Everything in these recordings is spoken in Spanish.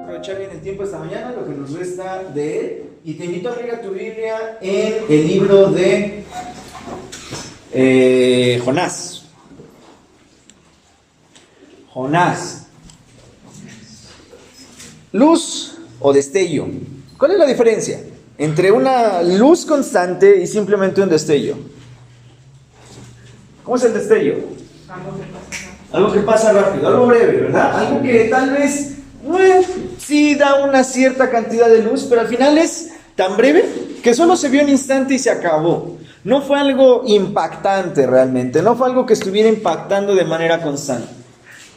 Aprovechar bien el tiempo esta mañana, lo que nos resta de él, y te invito a abrir a tu Biblia en el libro de Jonás. Jonás. Luz o destello. ¿Cuál es la diferencia entre una luz constante y simplemente un destello? ¿Cómo es el destello? Algo que pasa rápido, algo breve, ¿verdad? Algo que tal vez sí da una cierta cantidad de luz, pero al final es tan breve que solo se vio un instante y se acabó. No fue algo impactante realmente, no fue algo que estuviera impactando de manera constante.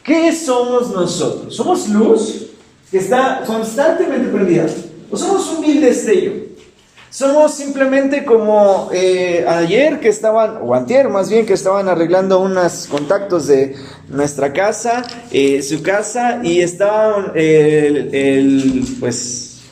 ¿Qué somos nosotros? ¿Somos luz que está constantemente prendida? ¿O somos un vil destello? Somos simplemente como ayer que estaban, o antier más bien, que estaban arreglando unos contactos de nuestra casa, su casa, y estaban el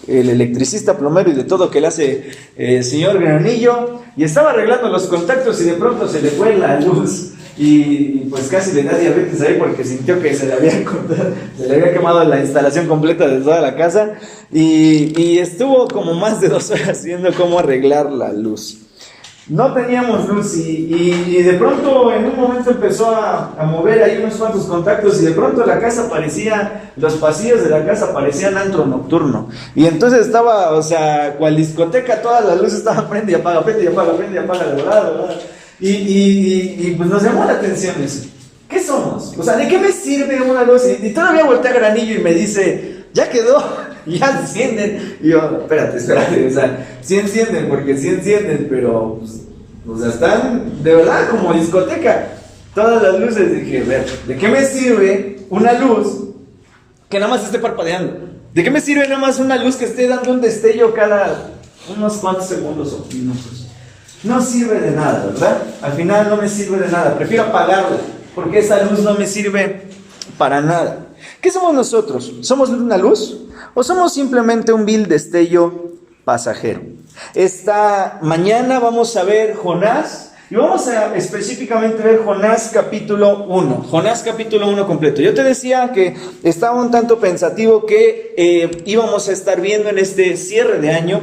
electricista, plomero y de todo que le hace el señor Granillo, y estaba arreglando los contactos y de pronto se le fue la luz. Y pues casi le da diabetes ahí porque sintió que se le había quemado la instalación completa de toda la casa, y estuvo como más de 2 horas viendo cómo arreglar la luz. No teníamos luz y de pronto en un momento empezó a mover ahí unos cuantos contactos, y de pronto la casa parecía, los pasillos de la casa parecían antro nocturno, y entonces estaba, o sea, cual discoteca, todas las luces estaban prende y apaga, prende y apaga, prende y apaga, de verdad. Y pues nos llamó la atención eso. ¿Qué somos? O sea, ¿de qué me sirve una luz? Y todavía voltea a Granillo y me dice, ya quedó, ya encienden. Y yo, espérate, o sea, sí encienden, pero pues, o sea, están de verdad como discoteca, todas las luces. Dije, ¿de qué me sirve una luz que nada más esté parpadeando? ¿De qué me sirve nada más una luz que esté dando un destello cada unos cuantos segundos o minutos? No sirve de nada, ¿verdad? Al final no me sirve de nada. Prefiero apagarla, porque esa luz no me sirve para nada. ¿Qué somos nosotros? ¿Somos una luz? ¿O somos simplemente un vil destello pasajero? Esta mañana vamos a ver Jonás, y vamos a específicamente ver Jonás capítulo 1. Jonás capítulo 1 completo. Yo te decía que estaba un tanto pensativo que íbamos a estar viendo en este cierre de año.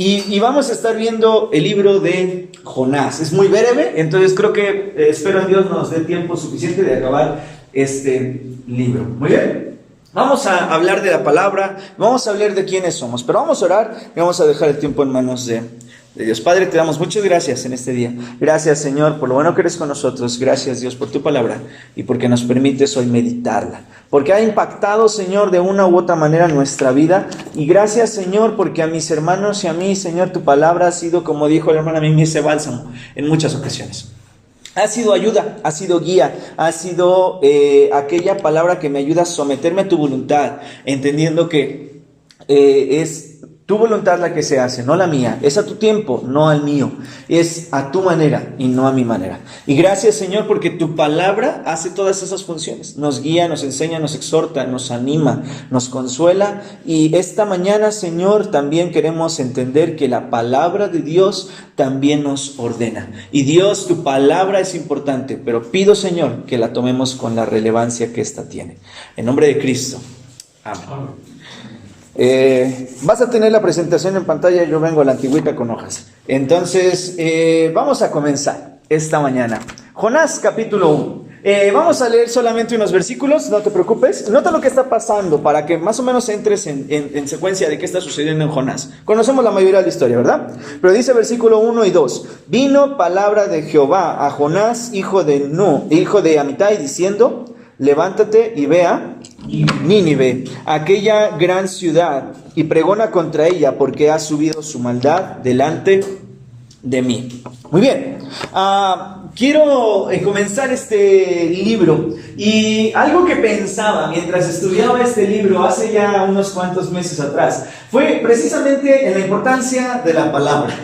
Y vamos a estar viendo el libro de Jonás. Es muy breve, entonces creo que espero en Dios nos dé tiempo suficiente de acabar este libro. Muy bien. Vamos a hablar de la palabra, vamos a hablar de quiénes somos, pero vamos a orar y vamos a dejar el tiempo en manos de Dios. Padre, te damos muchas gracias en este día. Gracias, Señor, por lo bueno que eres con nosotros. Gracias, Dios, por tu palabra y porque nos permites hoy meditarla. Porque ha impactado, Señor, de una u otra manera nuestra vida. Y gracias, Señor, porque a mis hermanos y a mí, Señor, tu palabra ha sido, como dijo el hermano, a mí ese bálsamo en muchas ocasiones. Ha sido ayuda, ha sido guía, ha sido aquella palabra que me ayuda a someterme a tu voluntad, entendiendo que es tu voluntad la que se hace, no la mía. Es a tu tiempo, no al mío. Es a tu manera y no a mi manera. Y gracias, Señor, porque tu palabra hace todas esas funciones. Nos guía, nos enseña, nos exhorta, nos anima, nos consuela. Y esta mañana, Señor, también queremos entender que la palabra de Dios también nos ordena. Y Dios, tu palabra es importante, pero pido, Señor, que la tomemos con la relevancia que ésta tiene. En nombre de Cristo. Amén. Vas a tener la presentación en pantalla. Yo vengo a la antigüita con hojas. Entonces vamos a comenzar esta mañana Jonás capítulo 1. Vamos a leer solamente unos versículos, no te preocupes. Nota lo que está pasando para que más o menos entres en secuencia de qué está sucediendo en Jonás. Conocemos la mayoría de la historia, ¿verdad? Pero dice versículo 1 y 2: Vino palabra de Jehová a Jonás, hijo de Amitai, diciendo: levántate y ve a Nínive, aquella gran ciudad, y pregona contra ella, porque ha subido su maldad delante de mí. Muy bien. Quiero comenzar este libro, y algo que pensaba mientras estudiaba este libro hace ya unos cuantos meses atrás fue precisamente en la importancia de la palabra.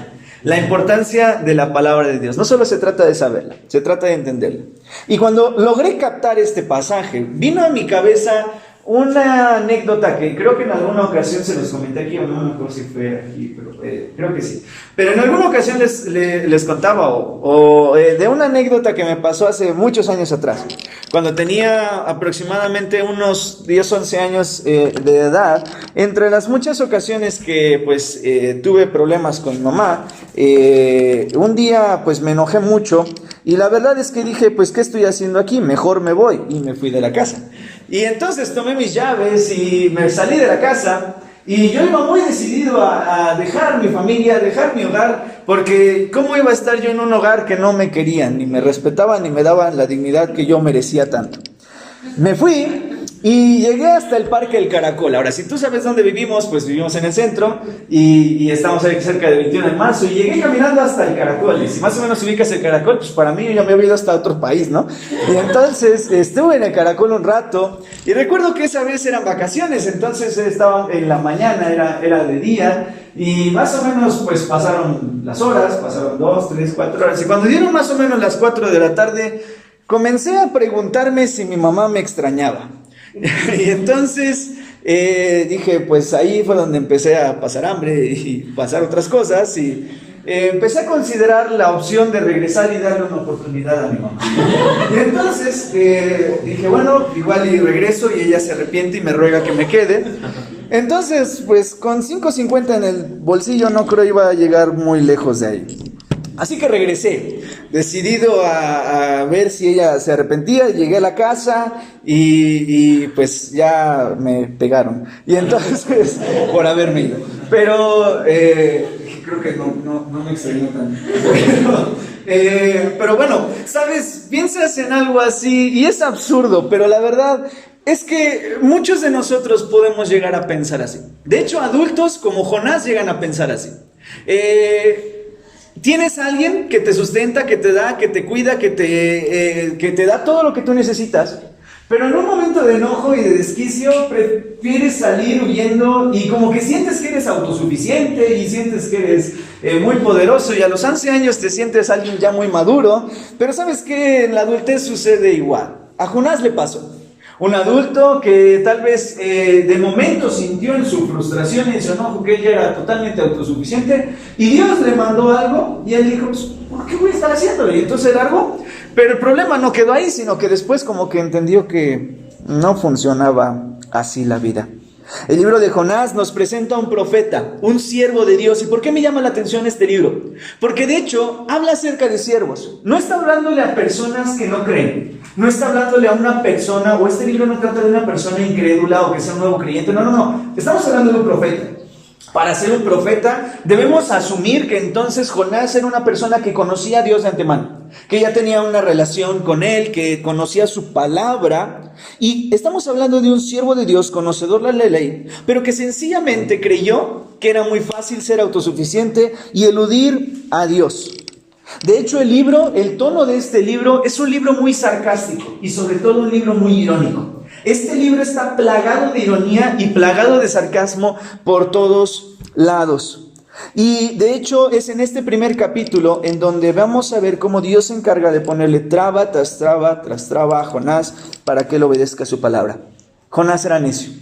La importancia de la palabra de Dios. No solo se trata de saberla, se trata de entenderla. Y cuando logré captar este pasaje, vino a mi cabeza una anécdota que creo que en alguna ocasión se los comenté aquí, o no me acuerdo si fue aquí, pero creo que sí. Pero en alguna ocasión les contaba de una anécdota que me pasó hace muchos años atrás. Cuando tenía aproximadamente unos 10, 11 años de edad, entre las muchas ocasiones que pues tuve problemas con mi mamá, un día pues me enojé mucho y la verdad es que dije, pues ¿qué estoy haciendo aquí? Mejor me voy, y me fui de la casa. Y entonces tomé mis llaves y me salí de la casa. Y yo iba muy decidido a dejar mi familia, a dejar mi hogar, porque ¿cómo iba a estar yo en un hogar que no me querían, ni me respetaban, ni me daban la dignidad que yo merecía tanto? Me fui y llegué hasta el Parque del Caracol. Ahora, si tú sabes dónde vivimos, pues vivimos en el centro y estamos ahí cerca del 21 de marzo. Y llegué caminando hasta el Caracol. Y si más o menos ubicas el Caracol, pues para mí yo ya me había ido hasta otro país, ¿no? Y entonces estuve en el Caracol un rato. Y recuerdo que esa vez eran vacaciones, entonces estaba en la mañana, era de día. Y más o menos pues pasaron las horas, pasaron 2, 3, 4 horas. Y cuando dieron más o menos las 4 de la tarde, comencé a preguntarme si mi mamá me extrañaba. Y entonces dije, pues ahí fue donde empecé a pasar hambre y pasar otras cosas. Y empecé a considerar la opción de regresar y darle una oportunidad a mi mamá. Y entonces dije, bueno, igual y regreso y ella se arrepiente y me ruega que me quede. Entonces, pues con 5.50 en el bolsillo no creo iba a llegar muy lejos de ahí. Así que regresé, decidido a ver si ella se arrepentía. Llegué a la casa y pues ya me pegaron. Y entonces, por haberme ido. Pero creo que no me extrañó tanto. Pero bueno, ¿sabes? Piensas en algo así y es absurdo, pero la verdad es que muchos de nosotros podemos llegar a pensar así. De hecho, adultos como Jonás llegan a pensar así. Tienes a alguien que te sustenta, que te da, que te cuida, que te da todo lo que tú necesitas, pero en un momento de enojo y de desquicio prefieres salir huyendo y como que sientes que eres autosuficiente y sientes que eres muy poderoso, y a los 11 años te sientes alguien ya muy maduro. Pero ¿sabes qué? En la adultez sucede igual. A Jonás le pasó. Un adulto que tal vez de momento sintió en su frustración y en su enojo que él era totalmente autosuficiente, y Dios le mandó algo y él dijo, pues, ¿por qué voy a estar haciéndolo? Y entonces largó. Pero el problema no quedó ahí, sino que después como que entendió que no funcionaba así la vida. El libro de Jonás nos presenta a un profeta, un siervo de Dios. ¿Y por qué me llama la atención este libro? Porque de hecho habla acerca de siervos. No está hablándole a personas que no creen. No está hablándole a una persona, o este libro no trata de una persona incrédula o que sea un nuevo creyente. No. Estamos hablando de un profeta. Para ser un profeta debemos asumir que entonces Jonás era una persona que conocía a Dios de antemano, que ya tenía una relación con Él, que conocía su palabra. Y estamos hablando de un siervo de Dios, conocedor de la ley, pero que sencillamente creyó que era muy fácil ser autosuficiente y eludir a Dios. De hecho, el tono de este libro es un libro muy sarcástico y sobre todo un libro muy irónico. Este libro está plagado de ironía y plagado de sarcasmo por todos lados. Y de hecho es en este primer capítulo en donde vamos a ver cómo Dios se encarga de ponerle traba tras traba tras traba a Jonás para que él obedezca su palabra. Jonás era necio.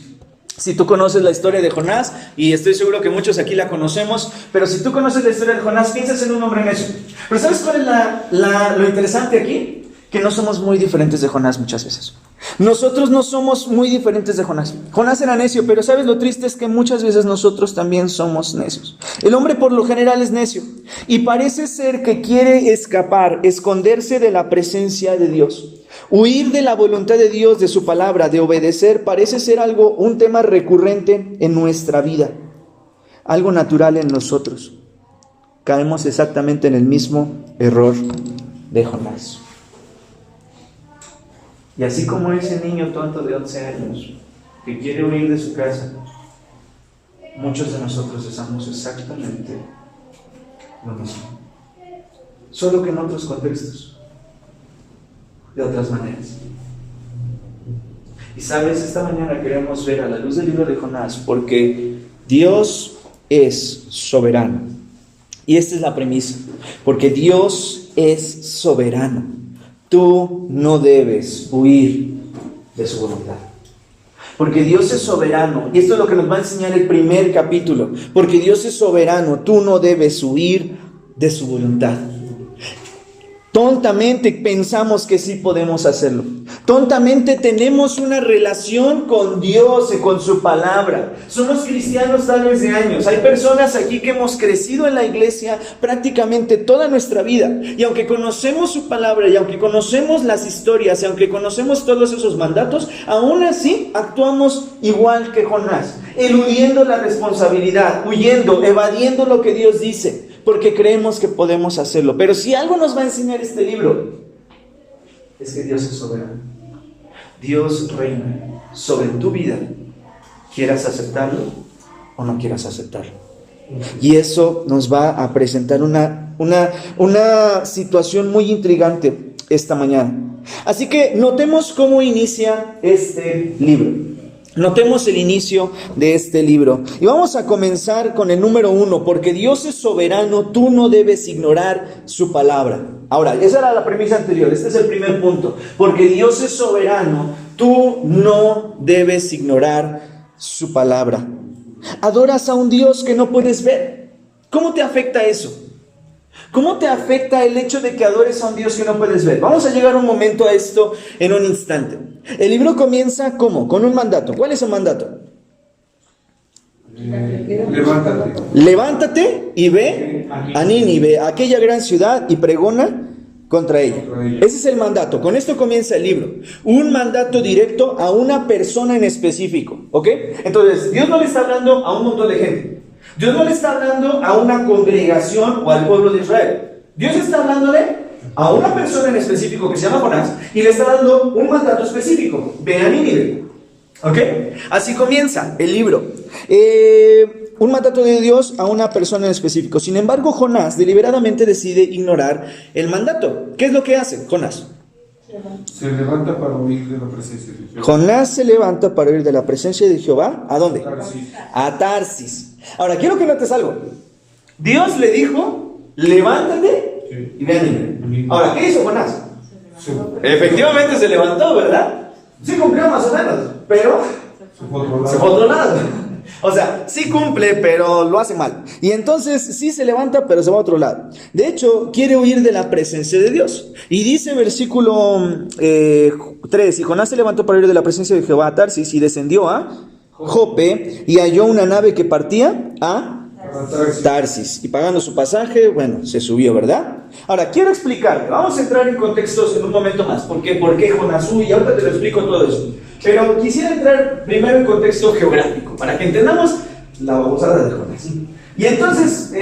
Si tú conoces la historia de Jonás, y estoy seguro que muchos aquí la conocemos, pero si tú conoces la historia de Jonás, piensas en un hombre necio. Pero ¿sabes cuál es lo interesante aquí? Que no somos muy diferentes de Jonás muchas veces. Nosotros no somos muy diferentes de Jonás. Jonás era necio, pero ¿sabes lo triste? Es que muchas veces nosotros también somos necios. El hombre por lo general es necio y parece ser que quiere escapar, esconderse de la presencia de Dios. Huir de la voluntad de Dios, de su palabra, de obedecer, parece ser un tema recurrente en nuestra vida, algo natural en nosotros. Caemos exactamente en el mismo error de Jonás. Y así como ese niño tonto de 11 años que quiere huir de su casa, muchos de nosotros hacemos exactamente lo mismo, solo que en otros contextos, de otras maneras. Y sabes, esta mañana queremos ver a la luz del libro de Jonás, porque Dios es soberano. Y esta es la premisa, porque Dios es soberano. Tú no debes huir de su voluntad. Porque Dios es soberano, y esto es lo que nos va a enseñar el primer capítulo. Porque Dios es soberano, tú no debes huir de su voluntad. Tontamente pensamos que sí podemos hacerlo. Tontamente tenemos una relación con Dios y con su palabra. Somos cristianos tal vez de años. Hay personas aquí que hemos crecido en la iglesia prácticamente toda nuestra vida. Y aunque conocemos su palabra, y aunque conocemos las historias, y aunque conocemos todos esos mandatos, aún así actuamos igual que Jonás, eludiendo la responsabilidad, huyendo, evadiendo lo que Dios dice, porque creemos que podemos hacerlo. Pero si algo nos va a enseñar este libro, es que Dios es soberano. Dios reina sobre tu vida, quieras aceptarlo o no quieras aceptarlo. Y eso nos va a presentar una situación muy intrigante esta mañana. Así que notemos cómo inicia este libro. Notemos el inicio de este libro. Y vamos a comenzar con el número 1. Porque Dios es soberano, tú no debes ignorar su palabra. Ahora, esa era la premisa anterior. Este es el primer punto. Porque Dios es soberano, tú no debes ignorar su palabra. Adoras a un Dios que no puedes ver. ¿Cómo te afecta eso? ¿Cómo te afecta el hecho de que adores a un Dios que no puedes ver? Vamos a llegar un momento a esto en un instante. El libro comienza ¿cómo? Con un mandato. ¿Cuál es el mandato? Levántate. Levántate y ve a Nínive, a aquella gran ciudad, y pregona contra ella. Ese es el mandato. Con esto comienza el libro. Un mandato directo a una persona en específico. ¿Ok? Entonces, Dios no le está hablando a un montón de gente. Dios no le está hablando a una congregación o al pueblo de Israel. Dios está hablándole a una persona en específico que se llama Jonás y le está dando un mandato específico. Ve a Nínive. ¿Ok? Así comienza el libro. Un mandato de Dios a una persona en específico. Sin embargo, Jonás deliberadamente decide ignorar el mandato. ¿Qué es lo que hace Jonás? Se levanta para huir de la presencia de Jehová. Jonás se levanta para huir de la presencia de Jehová. ¿A dónde? Tarsis. A Tarsis. Ahora, quiero que notes algo. Dios le dijo, levántate y ve a Nínive. Ahora, ¿qué hizo Jonás? Efectivamente se levantó, ¿verdad? Sí cumplió más o menos, pero Se fue a otro lado. se fue a otro lado. O sea, sí cumple, pero lo hace mal. Y entonces sí se levanta, pero se va a otro lado. De hecho, quiere huir de la presencia de Dios. Y dice versículo 3, y Jonás se levantó para huir de la presencia de Jehová a Tarsis y descendió a Jope y halló una nave que partía a Tarsis. Y pagando su pasaje, bueno, se subió, ¿verdad? Ahora, quiero explicar. Vamos a entrar en contextos en un momento más. ¿Por qué Jonás huye? Ahorita te lo explico todo eso. Pero quisiera entrar primero en contexto geográfico, para que entendamos la babosada de Jonás. Y entonces,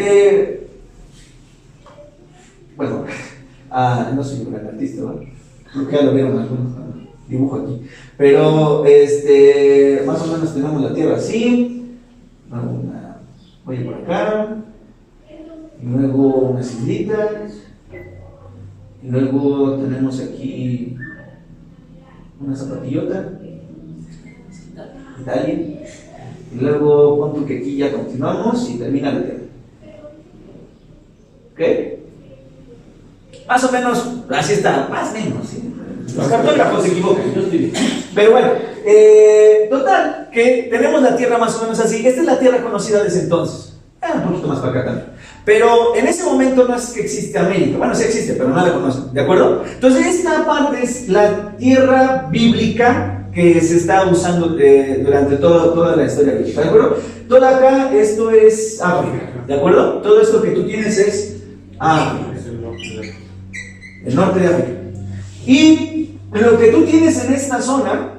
bueno, no soy un gran artista, ¿no? Creo que ya lo vieron algunos dibujo aquí. Pero, más o menos tenemos la Tierra así. Voy por acá. Y luego unas islitas. Y luego tenemos aquí una zapatillota. Italia. Y luego pon tú que aquí ya continuamos y termina la Tierra. ¿Ok? Más o menos, así está, más o menos, ¿sí? Los cartógrafos se equivocan, yo estoy bien. Pero bueno, total, que tenemos la Tierra más o menos así. Esta es la Tierra conocida desde entonces. Un poquito más para acá también. Pero en ese momento no es que existe América. Bueno, sí existe, pero no la conocen, ¿de acuerdo? Entonces esta parte es la Tierra bíblica que se está usando durante toda la historia bíblica, ¿de acuerdo? Todo acá, esto es África, ¿de acuerdo? Todo esto que tú tienes es África. El norte de África. Y lo que tú tienes en esta zona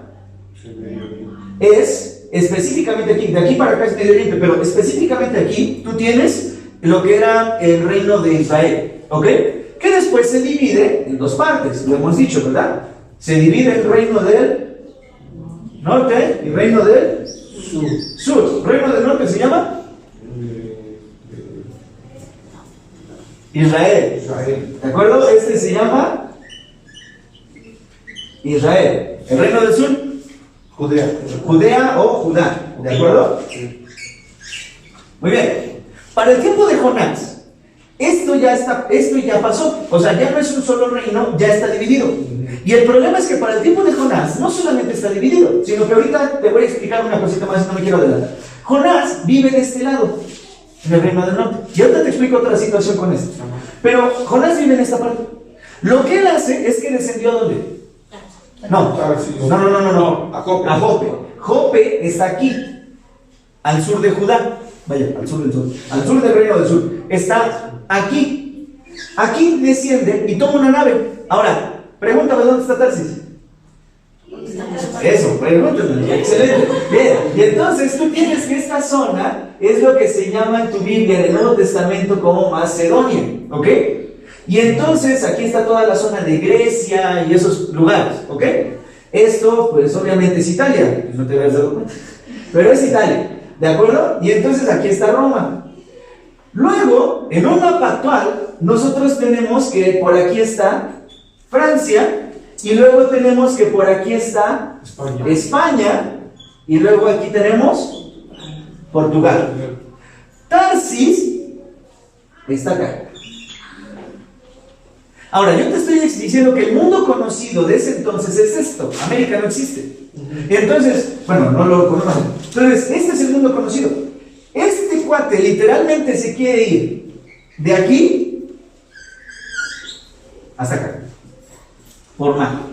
es específicamente aquí, de aquí para acá es Medio Oriente, pero específicamente aquí tú tienes lo que era el reino de Israel, ¿ok? Que después se divide en dos partes, lo hemos dicho, ¿verdad? Se divide el reino del norte y reino del sur. Reino del norte se llama Israel. ¿De acuerdo? Este se llama Israel. El reino del sur, Judea o Judá. ¿De acuerdo? Muy bien. Para el tiempo de Jonás, esto ya pasó. O sea, ya no es un solo reino, ya está dividido. Y el problema es que para el tiempo de Jonás no solamente está dividido, sino que ahorita te voy a explicar una cosita más, no me quiero adelantar. Jonás vive de este lado, en el reino del norte. Y ahorita te explico otra situación con esto. Pero Jonás vive en esta parte. Lo que él hace es que descendió ¿a dónde? No. A Jope. Jope está aquí, al sur de Judá. Vaya, al sur del sur. Al sur del reino del sur. Está aquí. Aquí desciende y toma una nave. Ahora, pregúntame dónde está Tarsis. Eso, pregúntame. Excelente. Bien. Y entonces tú tienes que esta zona es lo que se llama en tu Biblia, en el Nuevo Testamento, como Macedonia. ¿Ok? Y entonces aquí está toda la zona de Grecia y esos lugares, ¿ok? Esto, pues obviamente es Italia, pues no te habías dado cuenta, pero es Italia, ¿de acuerdo? Y entonces aquí está Roma. Luego, en un mapa actual, nosotros tenemos que por aquí está Francia, y luego tenemos que por aquí está España, y luego aquí tenemos Portugal. Tarsis está acá. Ahora, yo te estoy diciendo que el mundo conocido de ese entonces es esto. América no existe. Entonces, bueno, no lo conocen. Entonces, este es el mundo conocido. Este cuate literalmente se quiere ir de aquí hasta acá. Por mar.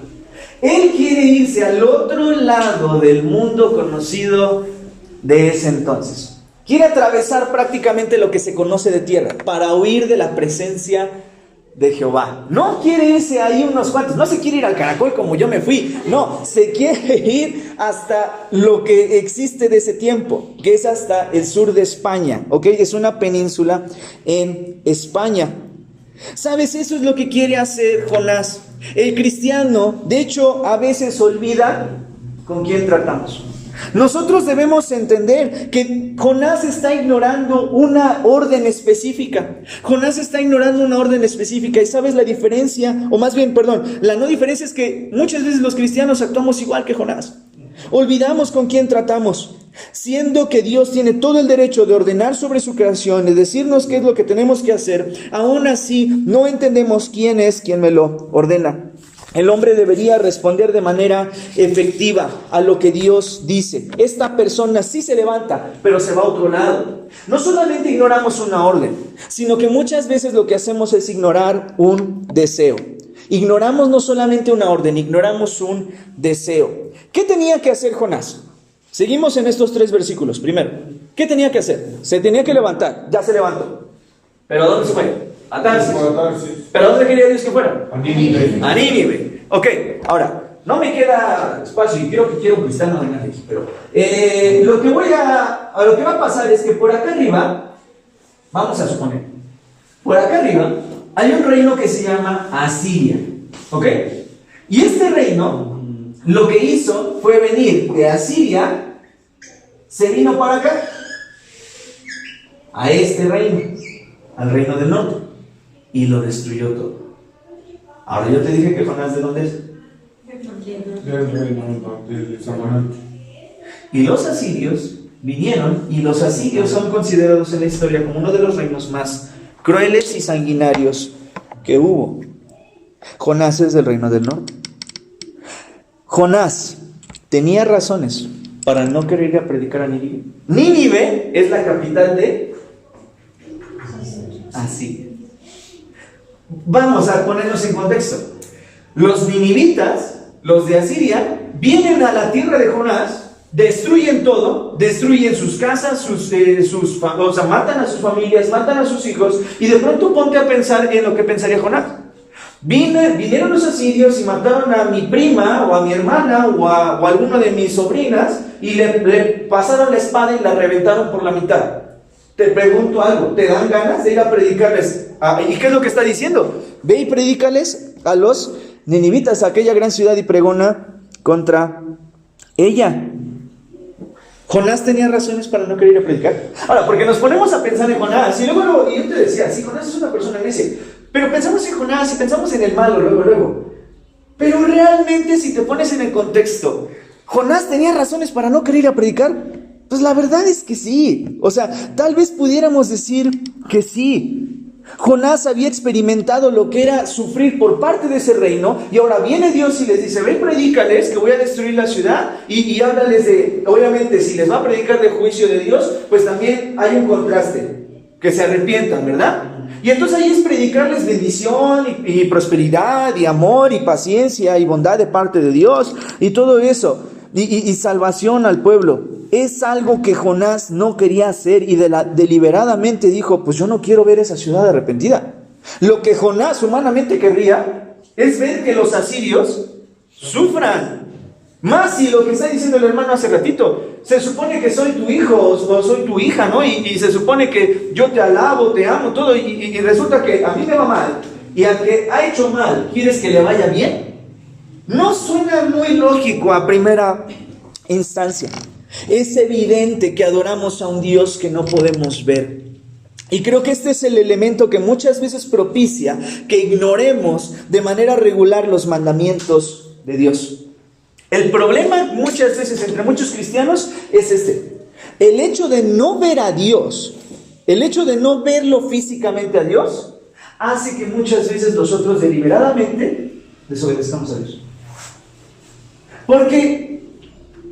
Él quiere irse al otro lado del mundo conocido de ese entonces. Quiere atravesar prácticamente lo que se conoce de tierra para huir de la presencia de Jehová. No quiere irse ahí unos cuantos, no se quiere ir al Caracol como yo me fui, no, se quiere ir hasta lo que existe de ese tiempo, que es hasta el sur de España, ¿ok? Es una península en España. ¿Sabes? Eso es lo que quiere hacer Jonás. El cristiano, de hecho, a veces olvida con quién tratamos. Nosotros debemos entender que Jonás está ignorando una orden específica. Jonás está ignorando una orden específica. ¿Y sabes la diferencia? O más bien, perdón, la no diferencia es que muchas veces los cristianos actuamos igual que Jonás. Olvidamos con quién tratamos, siendo que Dios tiene todo el derecho de ordenar sobre su creación, de decirnos qué es lo que tenemos que hacer. Aún así, no entendemos quién es quien me lo ordena. El hombre debería responder de manera efectiva a lo que Dios dice. Esta persona sí se levanta, pero se va a otro lado. No solamente ignoramos una orden, sino que muchas veces lo que hacemos es ignorar un deseo. Ignoramos no solamente una orden, ignoramos un deseo. ¿Qué tenía que hacer Jonás? Seguimos en estos 3 versículos. Primero, ¿qué tenía que hacer? Se tenía que levantar, ya se levantó. ¿Pero a dónde se fue? A Tarsis. ¿Pero a dónde quería Dios que fuera? A Nínive. A Nínive. Ok, ahora, no me queda espacio y quiero un cristiano de aquí, pero lo que va a pasar es que por acá arriba, vamos a suponer, por acá arriba hay un reino que se llama Asiria, ¿ok? Y este reino, lo que hizo fue venir de Asiria, se vino para acá, a este reino, al reino del norte, y lo destruyó todo. Ahora yo te dije que Jonás, ¿de dónde es? Del reino de Samaria. Y los asirios vinieron, y los asirios son considerados en la historia como uno de los reinos más crueles y sanguinarios que hubo. Jonás es del reino del norte. Jonás tenía razones para no querer ir a predicar a Nínive. Nínive es la capital de Asiria. Vamos a ponernos en contexto. Los ninivitas, los de Asiria, vienen a la tierra de Jonás, destruyen todo, destruyen sus casas, o sea, matan a sus familias, matan a sus hijos, y de pronto ponte a pensar en lo que pensaría Jonás. Vinieron los asirios y mataron a mi prima, o a mi hermana, o a alguna de mis sobrinas, y le pasaron la espada y la reventaron por la mitad. Te pregunto algo, ¿te dan ganas de ir a predicarles? ¿Y qué es lo que está diciendo? Ve y predícales a los ninivitas, a aquella gran ciudad, y pregona contra ella. Jonás tenía razones para no querer ir a predicar. Ahora, porque nos ponemos a pensar en Jonás, y luego yo te decía, sí, Jonás es una persona necia, pero pensamos en Jonás y pensamos en el malo luego. Pero realmente, si te pones en el contexto, ¿Jonás tenía razones para no querer ir a predicar? Pues la verdad es que sí. O sea, tal vez pudiéramos decir que sí. Jonás había experimentado lo que era sufrir por parte de ese reino, y ahora viene Dios y les dice: ven, predícales que voy a destruir la ciudad, y háblales de, obviamente si les va a predicar de juicio de Dios, pues también hay un contraste, que se arrepientan, ¿verdad? Y entonces ahí es predicarles bendición y prosperidad y amor y paciencia y bondad de parte de Dios y todo eso, y salvación al pueblo. Es algo que Jonás no quería hacer, y deliberadamente dijo: pues yo no quiero ver esa ciudad arrepentida. Lo que Jonás humanamente querría es ver que los asirios sufran. Más si lo que está diciendo el hermano hace ratito, se supone que soy tu hijo o soy tu hija, ¿no? Y se supone que yo te alabo, te amo, todo, y resulta que a mí me va mal, y al que ha hecho mal, ¿quieres que le vaya bien? No suena muy lógico a primera instancia. Es evidente que adoramos a un Dios que no podemos ver. Y creo que este es el elemento que muchas veces propicia que ignoremos de manera regular los mandamientos de Dios. El problema muchas veces entre muchos cristianos es este: el hecho de no ver a Dios, el hecho de no verlo físicamente a Dios, hace que muchas veces nosotros deliberadamente desobedezcamos a Dios. Porque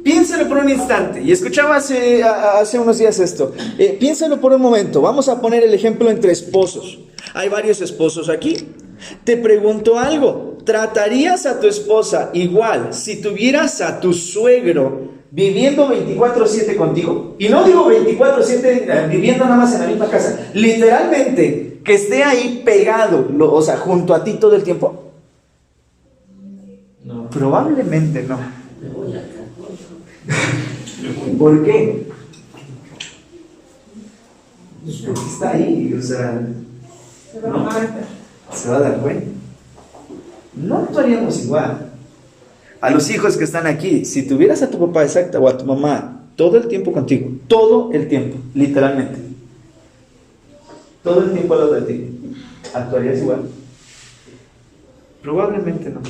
piénsalo por un instante, y escuchaba hace unos días esto, piénsalo por un momento. Vamos a poner el ejemplo entre esposos. Hay varios esposos aquí. Te pregunto algo: ¿tratarías a tu esposa igual si tuvieras a tu suegro viviendo 24/7 contigo? Y no digo 24/7 viviendo nada más en la misma casa, literalmente que esté ahí pegado, o sea, junto a ti todo el tiempo. No. Probablemente no. ¿Por qué? Porque está ahí, o sea, no, se va a dar cuenta. No actuaríamos igual. A los hijos que están aquí, si tuvieras a tu papá exacta o a tu mamá todo el tiempo contigo, todo el tiempo, literalmente, todo el tiempo al lado de ti, ¿actuarías igual? Probablemente no.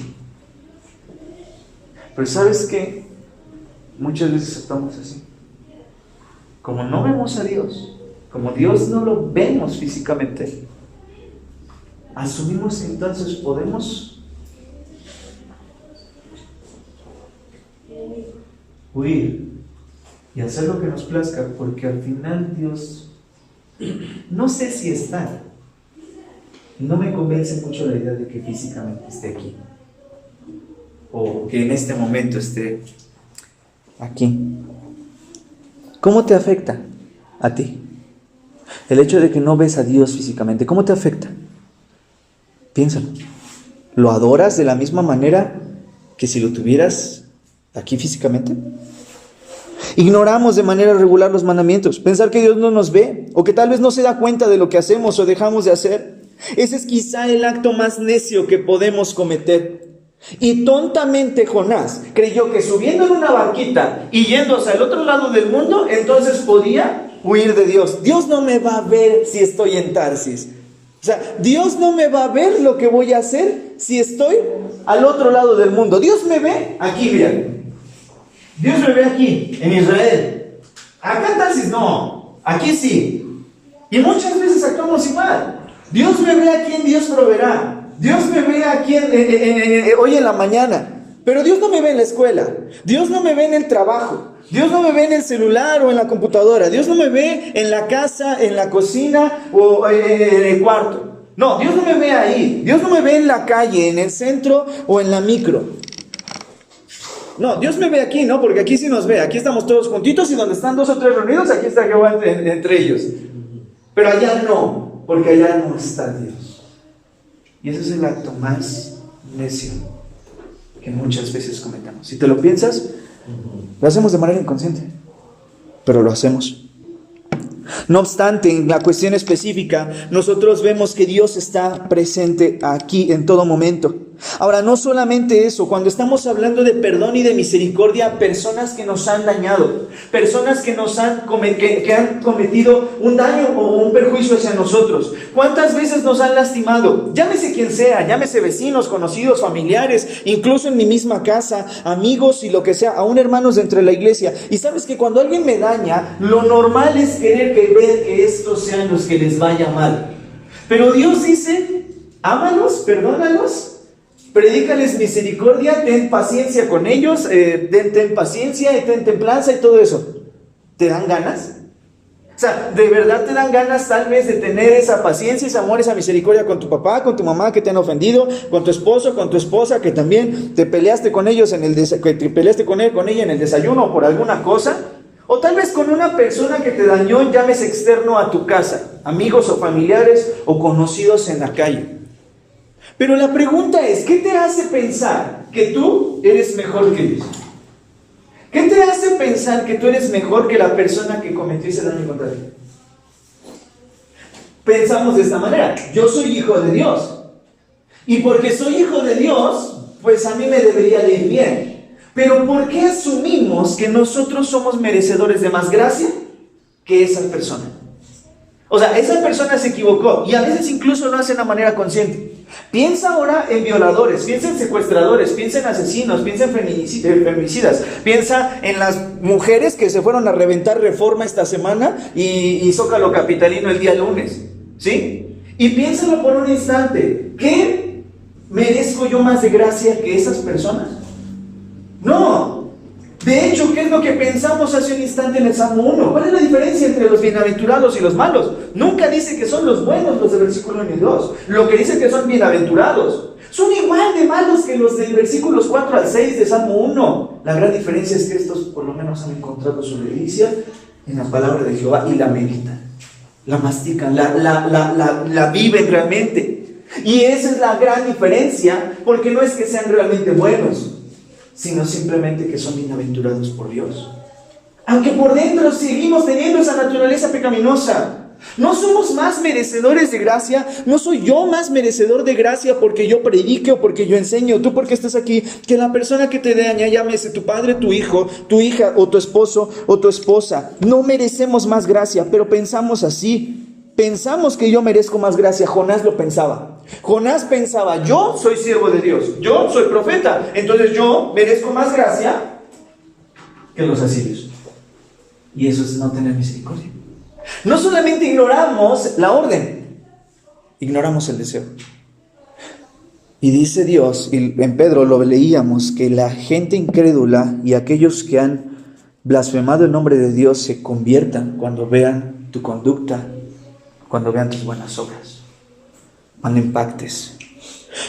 Pero ¿sabes qué? Muchas veces actuamos así. Como no vemos a Dios, como Dios no lo vemos físicamente, asumimos que entonces podemos huir y hacer lo que nos plazca, porque al final Dios, no sé si está, no me convence mucho la idea de que físicamente esté aquí, o que en este momento esté aquí. ¿Cómo te afecta a ti el hecho de que no ves a Dios físicamente? ¿Cómo te afecta? Piénsalo. ¿Lo adoras de la misma manera que si lo tuvieras aquí físicamente? Ignoramos de manera regular los mandamientos. Pensar que Dios no nos ve, o que tal vez no se da cuenta de lo que hacemos o dejamos de hacer. Ese es quizá el acto más necio que podemos cometer. Y tontamente Jonás creyó que subiendo en una barquita y yéndose al otro lado del mundo, entonces podía huir de Dios. Dios no me va a ver si estoy en Tarsis. O sea, Dios no me va a ver lo que voy a hacer si estoy al otro lado del mundo. Dios me ve aquí, miren. Dios me ve aquí, en Israel. Acá en Tarsis no, aquí sí. Y muchas veces actuamos igual. Dios me ve aquí, en Dios proveerá. Dios me ve aquí hoy en la mañana, pero Dios no me ve en la escuela. Dios no me ve en el trabajo. Dios no me ve en el celular o en la computadora. Dios no me ve en la casa, en la cocina o en el cuarto. No, Dios no me ve ahí. Dios no me ve en la calle, en el centro o en la micro. No, Dios me ve aquí, ¿no? Porque aquí sí nos ve. Aquí estamos todos juntitos, y donde están 2 o 3 reunidos, aquí está Jehová entre ellos. Pero allá no, porque allá no está Dios. Y ese es el acto más necio que muchas veces cometemos. Si te lo piensas, lo hacemos de manera inconsciente, pero lo hacemos. No obstante, en la cuestión específica, nosotros vemos que Dios está presente aquí en todo momento. Ahora, no solamente eso, cuando estamos hablando de perdón y de misericordia, personas que nos han dañado, personas que han cometido un daño o un perjuicio hacia nosotros, ¿cuántas veces nos han lastimado? Llámese quien sea, llámese vecinos, conocidos, familiares, incluso en mi misma casa, amigos y lo que sea, aún hermanos dentro de la iglesia. Y sabes que cuando alguien me daña, lo normal es querer ver que estos sean los que les vaya mal. Pero Dios dice, ámalos, perdónalos, predícales misericordia, ten paciencia con ellos, ten paciencia y ten templanza y todo eso. ¿Te dan ganas? O sea, ¿de verdad te dan ganas tal vez de tener esa paciencia, ese amor, esa misericordia con tu papá, con tu mamá que te han ofendido, con tu esposo, con tu esposa que también te peleaste con ellos que te peleaste con él, con ella en el desayuno por alguna cosa? O tal vez con una persona que te dañó, llámese externo a tu casa, amigos o familiares o conocidos en la calle. Pero la pregunta es, ¿qué te hace pensar que tú eres mejor que ellos? ¿Qué te hace pensar que tú eres mejor que la persona que cometió ese daño contra ti? Pensamos de esta manera: yo soy hijo de Dios, y porque soy hijo de Dios, pues a mí me debería de ir bien. Pero ¿por qué asumimos que nosotros somos merecedores de más gracia que esa persona? O sea, esa persona se equivocó, y a veces incluso lo hace de una manera consciente. Piensa ahora en violadores, piensa en secuestradores, piensa en asesinos, piensa en feminicidas, piensa en las mujeres que se fueron a reventar Reforma esta semana y Zócalo Capitalino el día lunes, ¿sí? Y piénsalo por un instante, ¿qué merezco yo más de gracia que esas personas? No. De hecho, ¿qué es lo que pensamos hace un instante en el Salmo 1? ¿Cuál es la diferencia entre los bienaventurados y los malos? Nunca dice que son los buenos los del versículo 1 y 2. Lo que dice que son bienaventurados. Son igual de malos que los del versículos 4 al 6 de Salmo 1. La gran diferencia es que estos por lo menos han encontrado su delicia en la palabra de Jehová y la meditan, la mastican, la viven realmente. Y esa es la gran diferencia, porque no es que sean realmente buenos, sino simplemente que son bienaventurados por Dios. Aunque por dentro seguimos teniendo esa naturaleza pecaminosa. No somos más merecedores de gracia. No soy yo más merecedor de gracia porque yo predique o porque yo enseño, tú porque estás aquí, que la persona que te daña, llámese tu padre, tu hijo, tu hija o tu esposo o tu esposa. No merecemos más gracia, pero pensamos así. Pensamos que yo merezco más gracia. Jonás lo pensaba. Jonás pensaba: yo soy siervo de Dios, yo soy profeta, entonces yo merezco más gracia que los asirios. Y eso es no tener misericordia. No solamente ignoramos la orden, ignoramos el deseo. Y dice Dios, y en Pedro lo leíamos, que la gente incrédula y aquellos que han blasfemado el nombre de Dios se conviertan cuando vean tu conducta, cuando vean tus buenas obras, cuando impactes.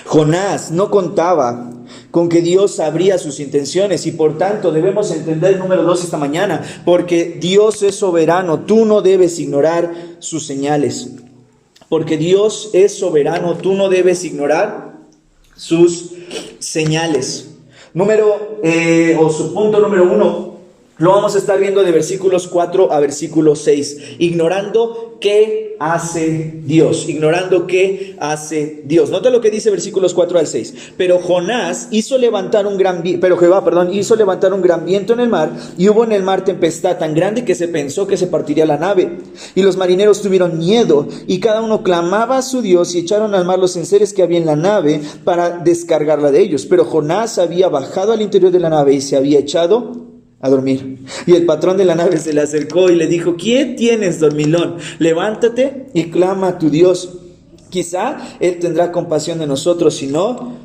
Jonás no contaba con que Dios sabría sus intenciones, y por tanto debemos entender el número 2 esta mañana, porque Dios es soberano. Tú no debes ignorar sus señales. Porque Dios es soberano, tú no debes ignorar sus señales. Su punto número 1, lo vamos a estar viendo de versículos 4 a versículos 6. Ignorando qué hace Dios. Ignorando qué hace Dios. Nota lo que dice versículos 4 al 6. Pero Jehová hizo levantar un gran viento en el mar, y hubo en el mar tempestad tan grande que se pensó que se partiría la nave. Y los marineros tuvieron miedo, y cada uno clamaba a su Dios, y echaron al mar los enseres que había en la nave para descargarla de ellos. Pero Jonás había bajado al interior de la nave y se había echado a dormir. Y el patrón de la nave se le acercó y le dijo: ¿qué tienes, dormilón? Levántate y clama a tu Dios. Quizá Él tendrá compasión de nosotros, si no,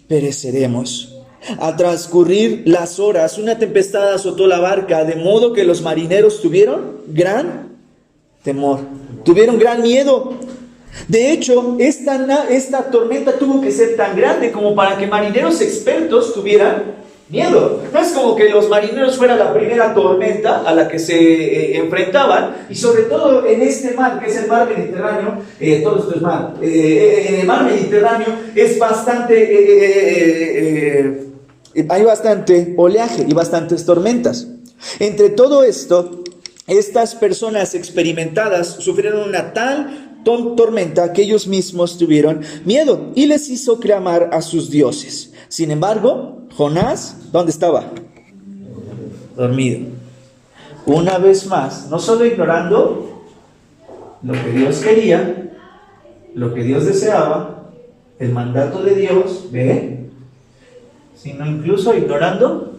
pereceremos. Al transcurrir las horas, una tempestad azotó la barca, de modo que los marineros tuvieron gran temor, tuvieron gran miedo. De hecho, esta tormenta tuvo que ser tan grande como para que marineros expertos tuvieran miedo. No es como que los marineros fuera la primera tormenta a la que se enfrentaban, y sobre todo en este mar, que es el mar Mediterráneo. Todo esto es mar. En el mar Mediterráneo es hay bastante oleaje y bastantes tormentas. Entre todo esto, estas personas experimentadas sufrieron una tal tormenta que ellos mismos tuvieron miedo y les hizo clamar a sus dioses. Sin embargo, Jonás, ¿dónde estaba? Dormido. Una vez más, no solo ignorando lo que Dios quería, lo que Dios deseaba, el mandato de Dios, ¿ve? Sino incluso ignorando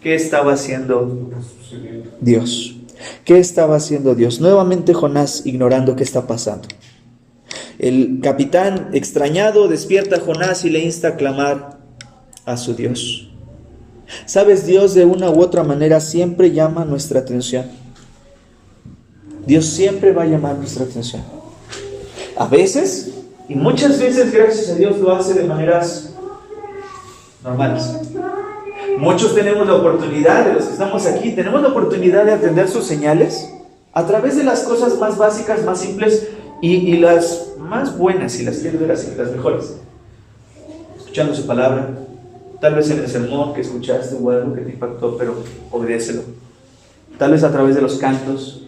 qué estaba haciendo Dios. ¿Qué estaba haciendo Dios? Nuevamente Jonás ignorando qué está pasando. El capitán, extrañado, despierta a Jonás y le insta a clamar a su Dios. ¿Sabes? Dios de una u otra manera siempre llama nuestra atención. Dios siempre va a llamar nuestra atención. A veces, y muchas veces, gracias a Dios, lo hace de maneras normales. Muchos tenemos la oportunidad, de los que estamos aquí, tenemos la oportunidad de atender sus señales a través de las cosas más básicas, más simples y las más buenas, si las quieres ver así, las mejores. Escuchando su palabra, tal vez en el sermón que escuchaste o algo que te impactó, pero obedécelo. Tal vez a través de los cantos,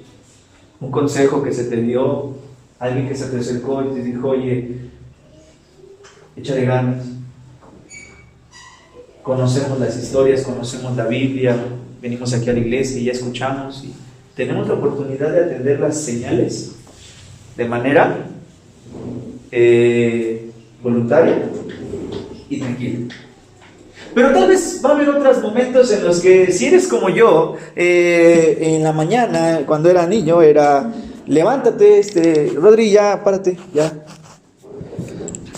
un consejo que se te dio, alguien que se te acercó y te dijo, oye, échale ganas. Conocemos las historias, conocemos la Biblia, venimos aquí a la iglesia y ya escuchamos y tenemos la oportunidad de atender las señales de manera voluntaria y tranquila. Pero tal vez va a haber otros momentos en los que, si eres como yo, en la mañana, cuando era niño, era, levántate, Rodri, ya, párate, ya.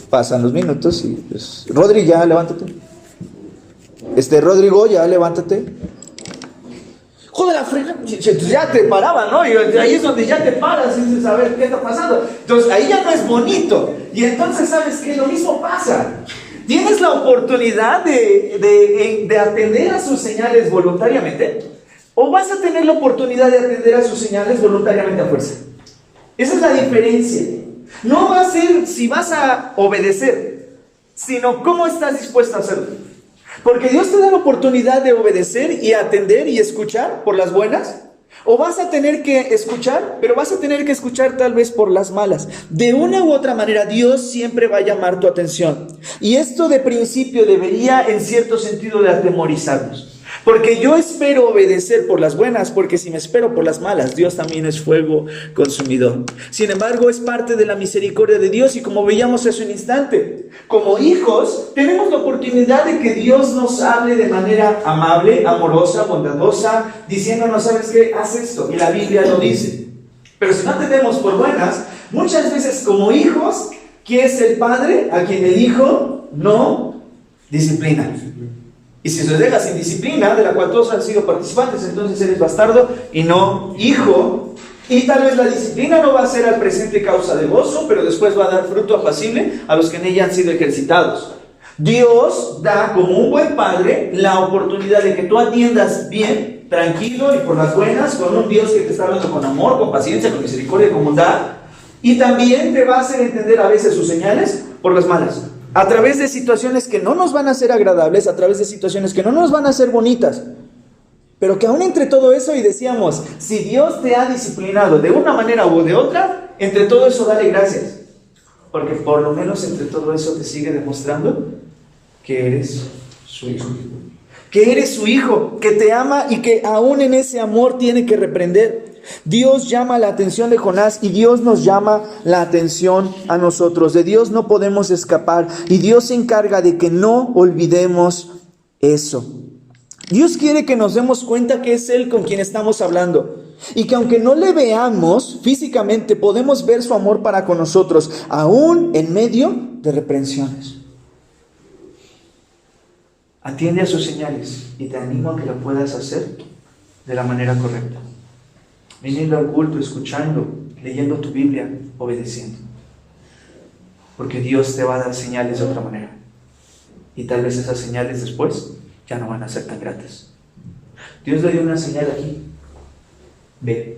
Pasan los minutos y, pues, Rodri, ya, levántate. Rodrigo, ya, levántate. Joder, la frega, ya te paraba, ¿no? Y ahí es donde ya te paras y dices, a ver, ¿qué está pasando? Entonces, ahí ya no es bonito. Y entonces, ¿sabes qué? Lo mismo pasa. ¿Tienes la oportunidad de atender a sus señales voluntariamente? ¿O vas a tener la oportunidad de atender a sus señales voluntariamente a fuerza? Esa es la diferencia. No va a ser si vas a obedecer, sino cómo estás dispuesto a hacerlo. Porque Dios te da la oportunidad de obedecer y atender y escuchar por las buenas. O vas a tener que escuchar, pero vas a tener que escuchar tal vez por las malas. De una u otra manera, Dios siempre va a llamar tu atención. Y esto de principio debería, en cierto sentido, de atemorizarnos. Porque yo espero obedecer por las buenas, porque si me espero por las malas, Dios también es fuego consumidor. Sin embargo, es parte de la misericordia de Dios y como veíamos hace un instante, como hijos, tenemos la oportunidad de que Dios nos hable de manera amable, amorosa, bondadosa, diciéndonos, ¿sabes qué? Haz esto. Y la Biblia lo dice. Pero si no tenemos por buenas, muchas veces como hijos, ¿quién es el padre a quien el hijo no disciplina? Y si se deja sin disciplina, de la cual todos han sido participantes, entonces eres bastardo y no hijo. Y tal vez la disciplina no va a ser al presente causa de gozo, pero después va a dar fruto apacible a los que en ella han sido ejercitados. Dios da, como un buen padre, la oportunidad de que tú atiendas bien, tranquilo y por las buenas, con un Dios que te está hablando con amor, con paciencia, con misericordia, con bondad. Y también te va a hacer entender a veces sus señales por las malas. A través de situaciones que no nos van a ser agradables, a través de situaciones que no nos van a ser bonitas. Pero que aún entre todo eso, y decíamos, si Dios te ha disciplinado de una manera u de otra, entre todo eso dale gracias. Porque por lo menos entre todo eso te sigue demostrando que eres su hijo. Que eres su hijo, que te ama y que aún en ese amor tiene que reprender. Dios llama la atención de Jonás y Dios nos llama la atención a nosotros. De Dios no podemos escapar y Dios se encarga de que no olvidemos eso. Dios quiere que nos demos cuenta que es Él con quien estamos hablando y que aunque no le veamos físicamente, podemos ver su amor para con nosotros, aún en medio de reprensiones. Atiende a sus señales y te animo a que lo puedas hacer de la manera correcta. Viniendo al culto, escuchando, leyendo tu Biblia, obedeciendo. Porque Dios te va a dar señales de otra manera. Y tal vez esas señales después ya no van a ser tan gratas. Dios le dio una señal aquí. Ve.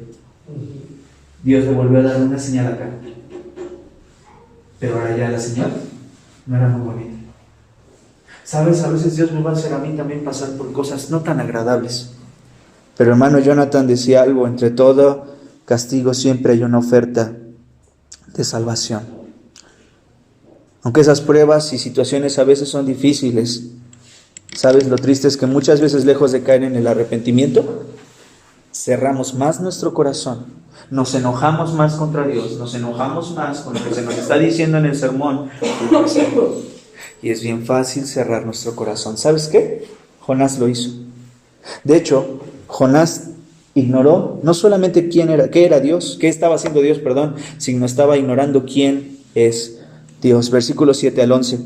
Dios le volvió a dar una señal acá. Pero ahora ya la señal no era muy bonita. ¿Sabes? A veces Dios me va a hacer a mí también pasar por cosas no tan agradables. Pero hermano Jonathan decía algo, entre todo castigo siempre hay una oferta de salvación. Aunque esas pruebas y situaciones a veces son difíciles, ¿sabes? Lo triste es que muchas veces, lejos de caer en el arrepentimiento, cerramos más nuestro corazón, nos enojamos más contra Dios, nos enojamos más con lo que se nos está diciendo en el sermón. Y es bien fácil cerrar nuestro corazón. ¿Sabes qué? Jonás lo hizo. De hecho, Jonás ignoró no solamente qué era Dios, qué estaba haciendo Dios, sino estaba ignorando quién es Dios. Versículos 7 al 11.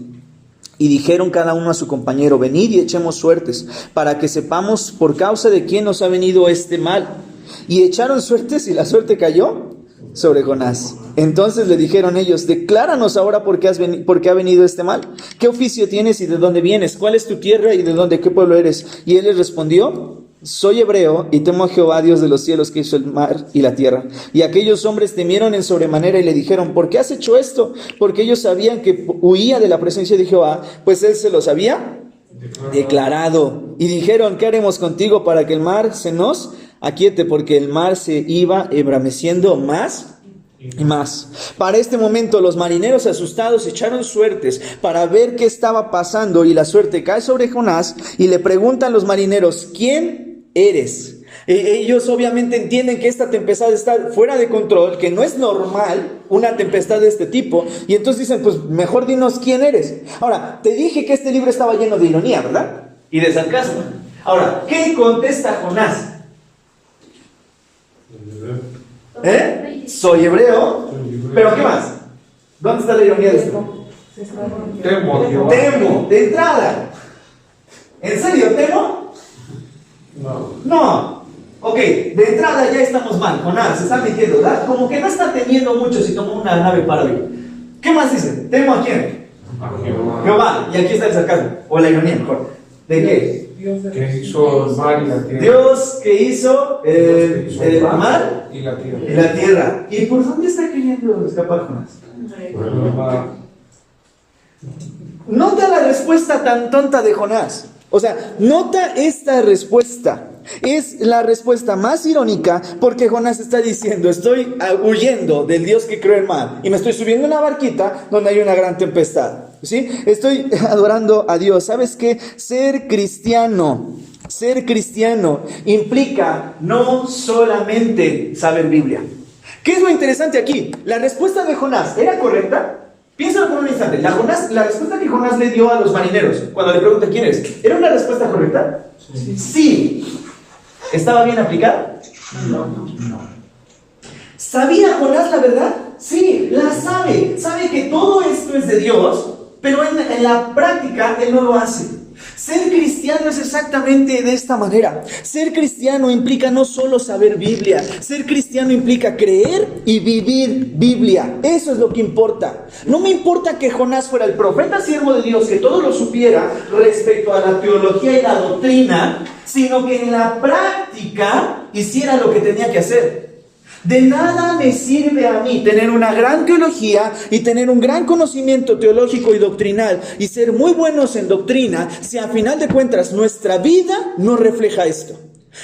Y dijeron cada uno a su compañero: venid y echemos suertes, para que sepamos por causa de quién nos ha venido este mal. Y echaron suertes, y la suerte cayó sobre Jonás. Entonces le dijeron ellos: decláranos ahora por qué ha venido este mal. ¿Qué oficio tienes y de dónde vienes? ¿Cuál es tu tierra y de dónde, qué pueblo eres? Y él les respondió: soy hebreo y temo a Jehová, Dios de los cielos, que hizo el mar y la tierra. Y aquellos hombres temieron en sobremanera y le dijeron: ¿por qué has hecho esto? Porque ellos sabían que huía de la presencia de Jehová, pues él se los había declarado. Y dijeron: ¿qué haremos contigo para que el mar se nos aquiete? Porque el mar se iba embraveciendo más y más. Para este momento los marineros asustados echaron suertes para ver qué estaba pasando, y la suerte cae sobre Jonás y le preguntan los marineros: ¿quién eres? Ellos obviamente entienden que esta tempestad está fuera de control, que no es normal una tempestad de este tipo, y entonces dicen: pues mejor dinos quién eres. Ahora, te dije que este libro estaba lleno de ironía, ¿verdad? Y de sarcasmo. Ahora, ¿qué contesta Jonás? Soy hebreo. ¿Pero qué más? ¿Dónde está la ironía de esto? Temo, de entrada. ¿En serio temo? No. Ok, de entrada ya estamos mal. Jonás se está mintiendo, ¿verdad? Como que no está temiendo mucho si tomó una nave para vivir. ¿Qué más dice? ¿Temo a quién? A Jehová. Jehová. Y aquí está el sarcasmo, o la ironía mejor. ¿De qué? Que hizo el mar y la tierra. Dios que hizo el mar y la tierra. y la tierra. ¿Y por dónde está queriendo escapar Jonás? Nota la respuesta tan tonta de Jonás. O sea, nota esta respuesta. Es la respuesta más irónica, porque Jonás está diciendo: estoy huyendo del Dios que creó el mar y me estoy subiendo a una barquita donde hay una gran tempestad. ¿Sí? Estoy adorando a Dios. ¿Sabes qué? Ser cristiano implica no solamente saber Biblia. ¿Qué es lo interesante aquí? La respuesta de Jonás, ¿era correcta? Piénsalo por un instante. La respuesta que Jonás le dio a los marineros cuando le preguntan quién eres, ¿era una respuesta correcta? Sí. ¿Estaba bien aplicada? No. ¿Sabía Jonás la verdad? Sí, la sabe. Sabe que todo esto es de Dios, pero en la práctica él no lo hace. Ser cristiano es exactamente de esta manera. Ser cristiano implica no solo saber Biblia. Ser cristiano implica creer y vivir Biblia. Eso es lo que importa. No me importa que Jonás fuera el profeta siervo de Dios, que todo lo supiera respecto a la teología y la doctrina, sino que en la práctica hiciera lo que tenía que hacer. De nada me sirve a mí tener una gran teología y tener un gran conocimiento teológico y doctrinal y ser muy buenos en doctrina si a final de cuentas nuestra vida no refleja esto.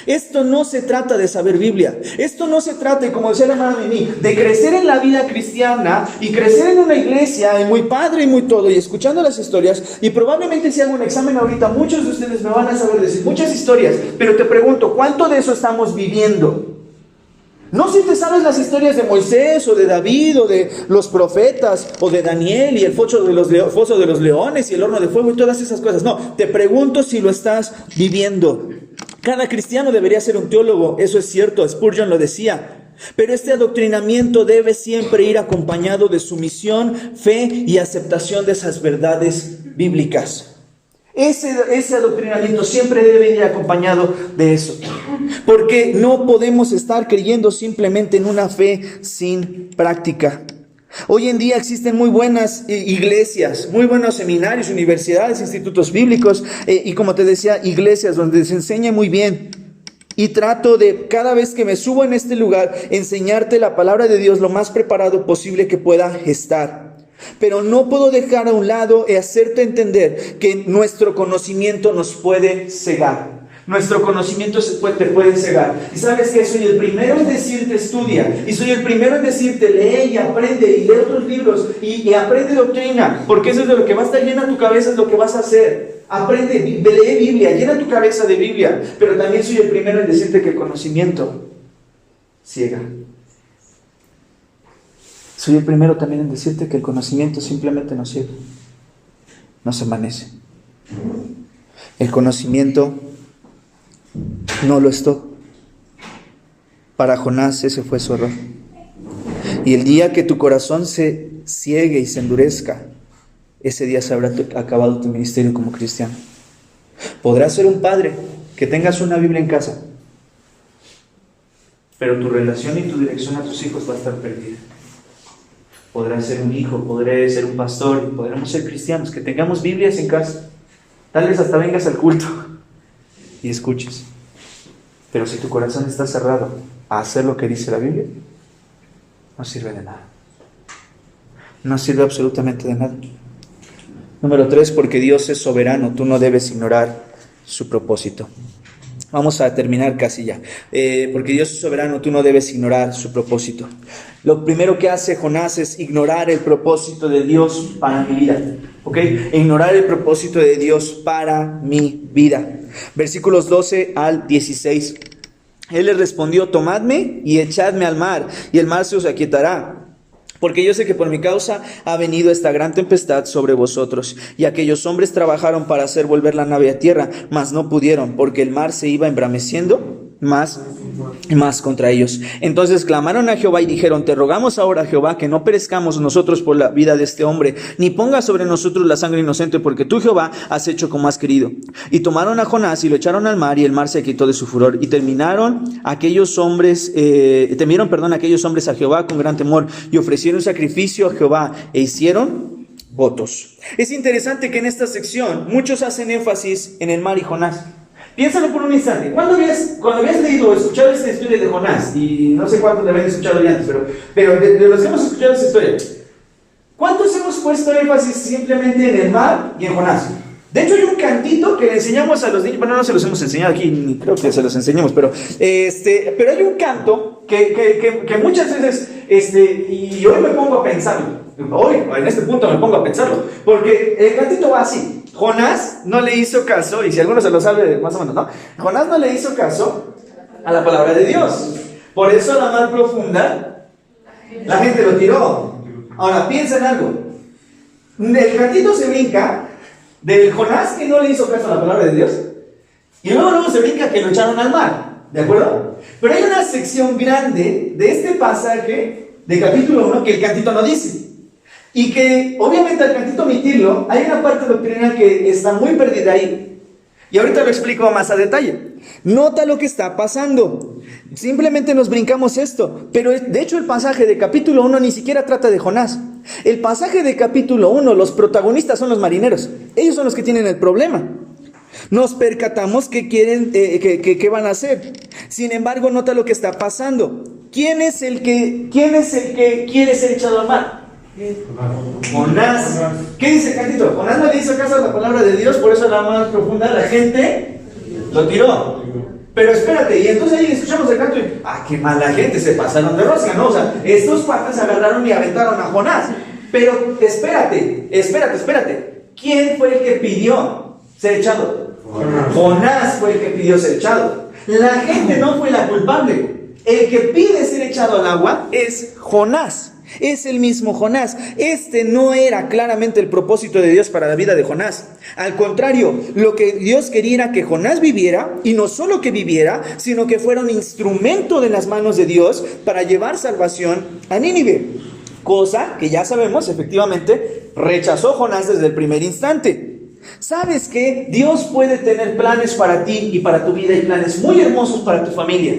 Esto no se trata de saber Biblia. Esto no se trata, como decía la hermana Mimi, de crecer en la vida cristiana y crecer en una iglesia y muy padre y muy todo y escuchando las historias. Y probablemente si hago un examen ahorita, muchos de ustedes me van a saber decir muchas historias, pero te pregunto, ¿cuánto de eso estamos viviendo? No si te sabes las historias de Moisés o de David o de los profetas o de Daniel y el foso de los leones y el horno de fuego y todas esas cosas. No, te pregunto si lo estás viviendo. Cada cristiano debería ser un teólogo, eso es cierto, Spurgeon lo decía. Pero este adoctrinamiento debe siempre ir acompañado de sumisión, fe y aceptación de esas verdades bíblicas. Ese adoctrinamiento siempre debe ir acompañado de eso. Porque no podemos estar creyendo simplemente en una fe sin práctica. Hoy en día existen muy buenas iglesias, muy buenos seminarios, universidades, institutos bíblicos y como te decía, iglesias donde se enseña muy bien. Y trato de, cada vez que me subo en este lugar, enseñarte la palabra de Dios lo más preparado posible que pueda estar. Pero no puedo dejar a un lado y hacerte entender que nuestro conocimiento nos puede cegar. Nuestro conocimiento te puede cegar. Y sabes que soy el primero en decirte estudia. Y soy el primero en decirte lee y aprende y lee otros libros y aprende doctrina. Porque eso es de lo que va a estar llena tu cabeza, es lo que vas a hacer. Aprende, lee Biblia, llena tu cabeza de Biblia. Pero también soy el primero en decirte que el conocimiento ciega. Soy el primero también en decirte que el conocimiento simplemente no ciega, no se amanece. El conocimiento no lo es todo. Para Jonás ese fue su error. Y el día que tu corazón se ciegue y se endurezca, ese día se habrá acabado tu ministerio como cristiano. Podrás ser un padre, que tengas una Biblia en casa, pero tu relación y tu dirección a tus hijos va a estar perdida. Podrás ser un hijo, podré ser un pastor, podremos ser cristianos, que tengamos Biblias en casa. Tal vez hasta vengas al culto y escuches. Pero si tu corazón está cerrado a hacer lo que dice la Biblia, no sirve de nada. No sirve absolutamente de nada. Número 3, porque Dios es soberano, tú no debes ignorar su propósito. Vamos a terminar casi ya. Porque Dios es soberano, tú no debes ignorar su propósito. Lo primero que hace Jonás es ignorar el propósito de Dios para mi vida. ¿Ok? Ignorar el propósito de Dios para mi vida. Versículos 12 al 16. Él les respondió: tomadme y echadme al mar, y el mar se os aquietará. Porque yo sé que por mi causa ha venido esta gran tempestad sobre vosotros. Y aquellos hombres trabajaron para hacer volver la nave a tierra, mas no pudieron, porque el mar se iba embraveciendo más y más contra ellos. Entonces clamaron a Jehová y dijeron: te rogamos ahora, Jehová, que no perezcamos nosotros por la vida de este hombre, ni pongas sobre nosotros la sangre inocente, porque tú, Jehová, has hecho como has querido. Y tomaron a Jonás y lo echaron al mar, y el mar se quitó de su furor. Y temieron aquellos hombres a Jehová con gran temor, y ofrecieron sacrificio a Jehová, e hicieron votos. Es interesante que en esta sección muchos hacen énfasis en el mar y Jonás. Piénsalo por un instante. Cuando habías leído o escuchado esta historia de Jonás, y no sé cuántos le habían escuchado ya antes, pero de los que hemos escuchado esta historia, ¿cuántos hemos puesto énfasis simplemente en el mar y en Jonás? De hecho, hay un cantito que le enseñamos a los niños. Bueno, no se los hemos enseñado aquí, ni creo que se los enseñemos, pero hay un canto que muchas veces, y hoy me pongo a pensarlo. Hoy, en este punto me pongo a pensarlo, porque el cantito va así. Jonás no le hizo caso, y si alguno se lo sabe más o menos, ¿no? Jonás no le hizo caso a la palabra de Dios. Por eso la mar profunda, la gente lo tiró. Ahora, piensa en algo. El cantito se brinca del Jonás que no le hizo caso a la palabra de Dios, y luego se brinca que lo echaron al mar, ¿de acuerdo? Pero hay una sección grande de este pasaje de capítulo 1 que el cantito no dice. Y que obviamente al cantito omitirlo, hay una parte doctrinal que está muy perdida ahí. Y ahorita lo explico más a detalle. Nota lo que está pasando. Simplemente nos brincamos esto. Pero de hecho el pasaje de capítulo 1 ni siquiera trata de Jonás. El pasaje de capítulo 1, los protagonistas son los marineros. Ellos son los que tienen el problema. Nos percatamos que quieren, que van a hacer. Sin embargo, nota lo que está pasando. ¿Quién es el que quiere ser echado al mar? Jonás. ¿Qué dice el cantito? Jonás no le hizo caso a la palabra de Dios, por eso la mar profunda la gente lo tiró. Pero espérate, y entonces ahí escuchamos el canto y qué mala gente, se pasaron de rosca, ¿no? O sea, estos patas agarraron y aventaron a Jonás. Pero espérate. ¿Quién fue el que pidió ser echado? Jonás fue el que pidió ser echado. La gente no fue la culpable. El que pide ser echado al agua es Jonás. Es el mismo Jonás. Este no era claramente el propósito de Dios para la vida de Jonás. Al contrario, lo que Dios quería era que Jonás viviera, y no solo que viviera, sino que fuera un instrumento de las manos de Dios para llevar salvación a Nínive. Cosa que ya sabemos, efectivamente, rechazó Jonás desde el primer instante. ¿Sabes qué? Dios puede tener planes para ti y para tu vida, y planes muy hermosos para tu familia.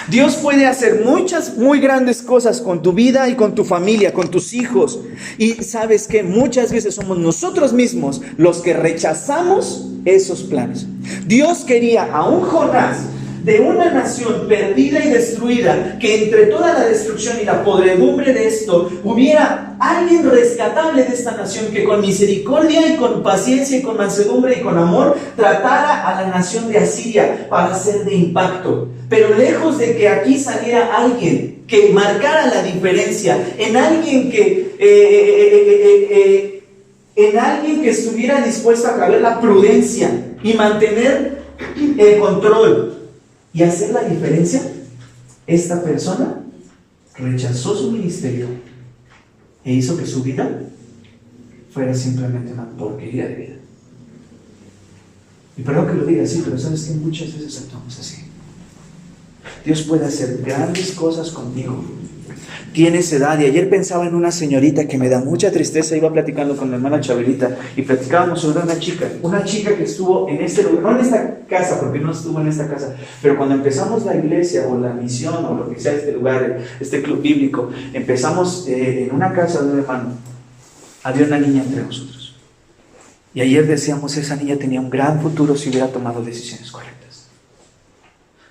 Dios puede hacer muchas, muy grandes cosas con tu vida y con tu familia, con tus hijos. Y ¿sabes qué? Muchas veces somos nosotros mismos los que rechazamos esos planes. Dios quería a un Jonás de una nación perdida y destruida, que entre toda la destrucción y la podredumbre de esto, hubiera alguien rescatable de esta nación que con misericordia y con paciencia y con mansedumbre y con amor tratara a la nación de Asiria para ser de impacto. Pero lejos de que aquí saliera alguien que marcara la diferencia, en alguien que estuviera dispuesto a caber la prudencia y mantener el control y hacer la diferencia, esta persona rechazó su ministerio e hizo que su vida fuera simplemente una porquería de vida. Y perdón que lo diga así, pero sabes que muchas veces actuamos así. Dios puede hacer grandes cosas contigo, Tienes edad, y ayer pensaba en una señorita que me da mucha tristeza. Iba platicando con mi hermana Chabelita y platicábamos sobre una chica que estuvo en este lugar, no en esta casa, porque no estuvo en esta casa, pero cuando empezamos la iglesia o la misión o lo que sea este lugar, este club bíblico, empezamos en una casa de un hermano. Había una niña entre nosotros, y ayer decíamos, esa niña tenía un gran futuro si hubiera tomado decisiones correctas,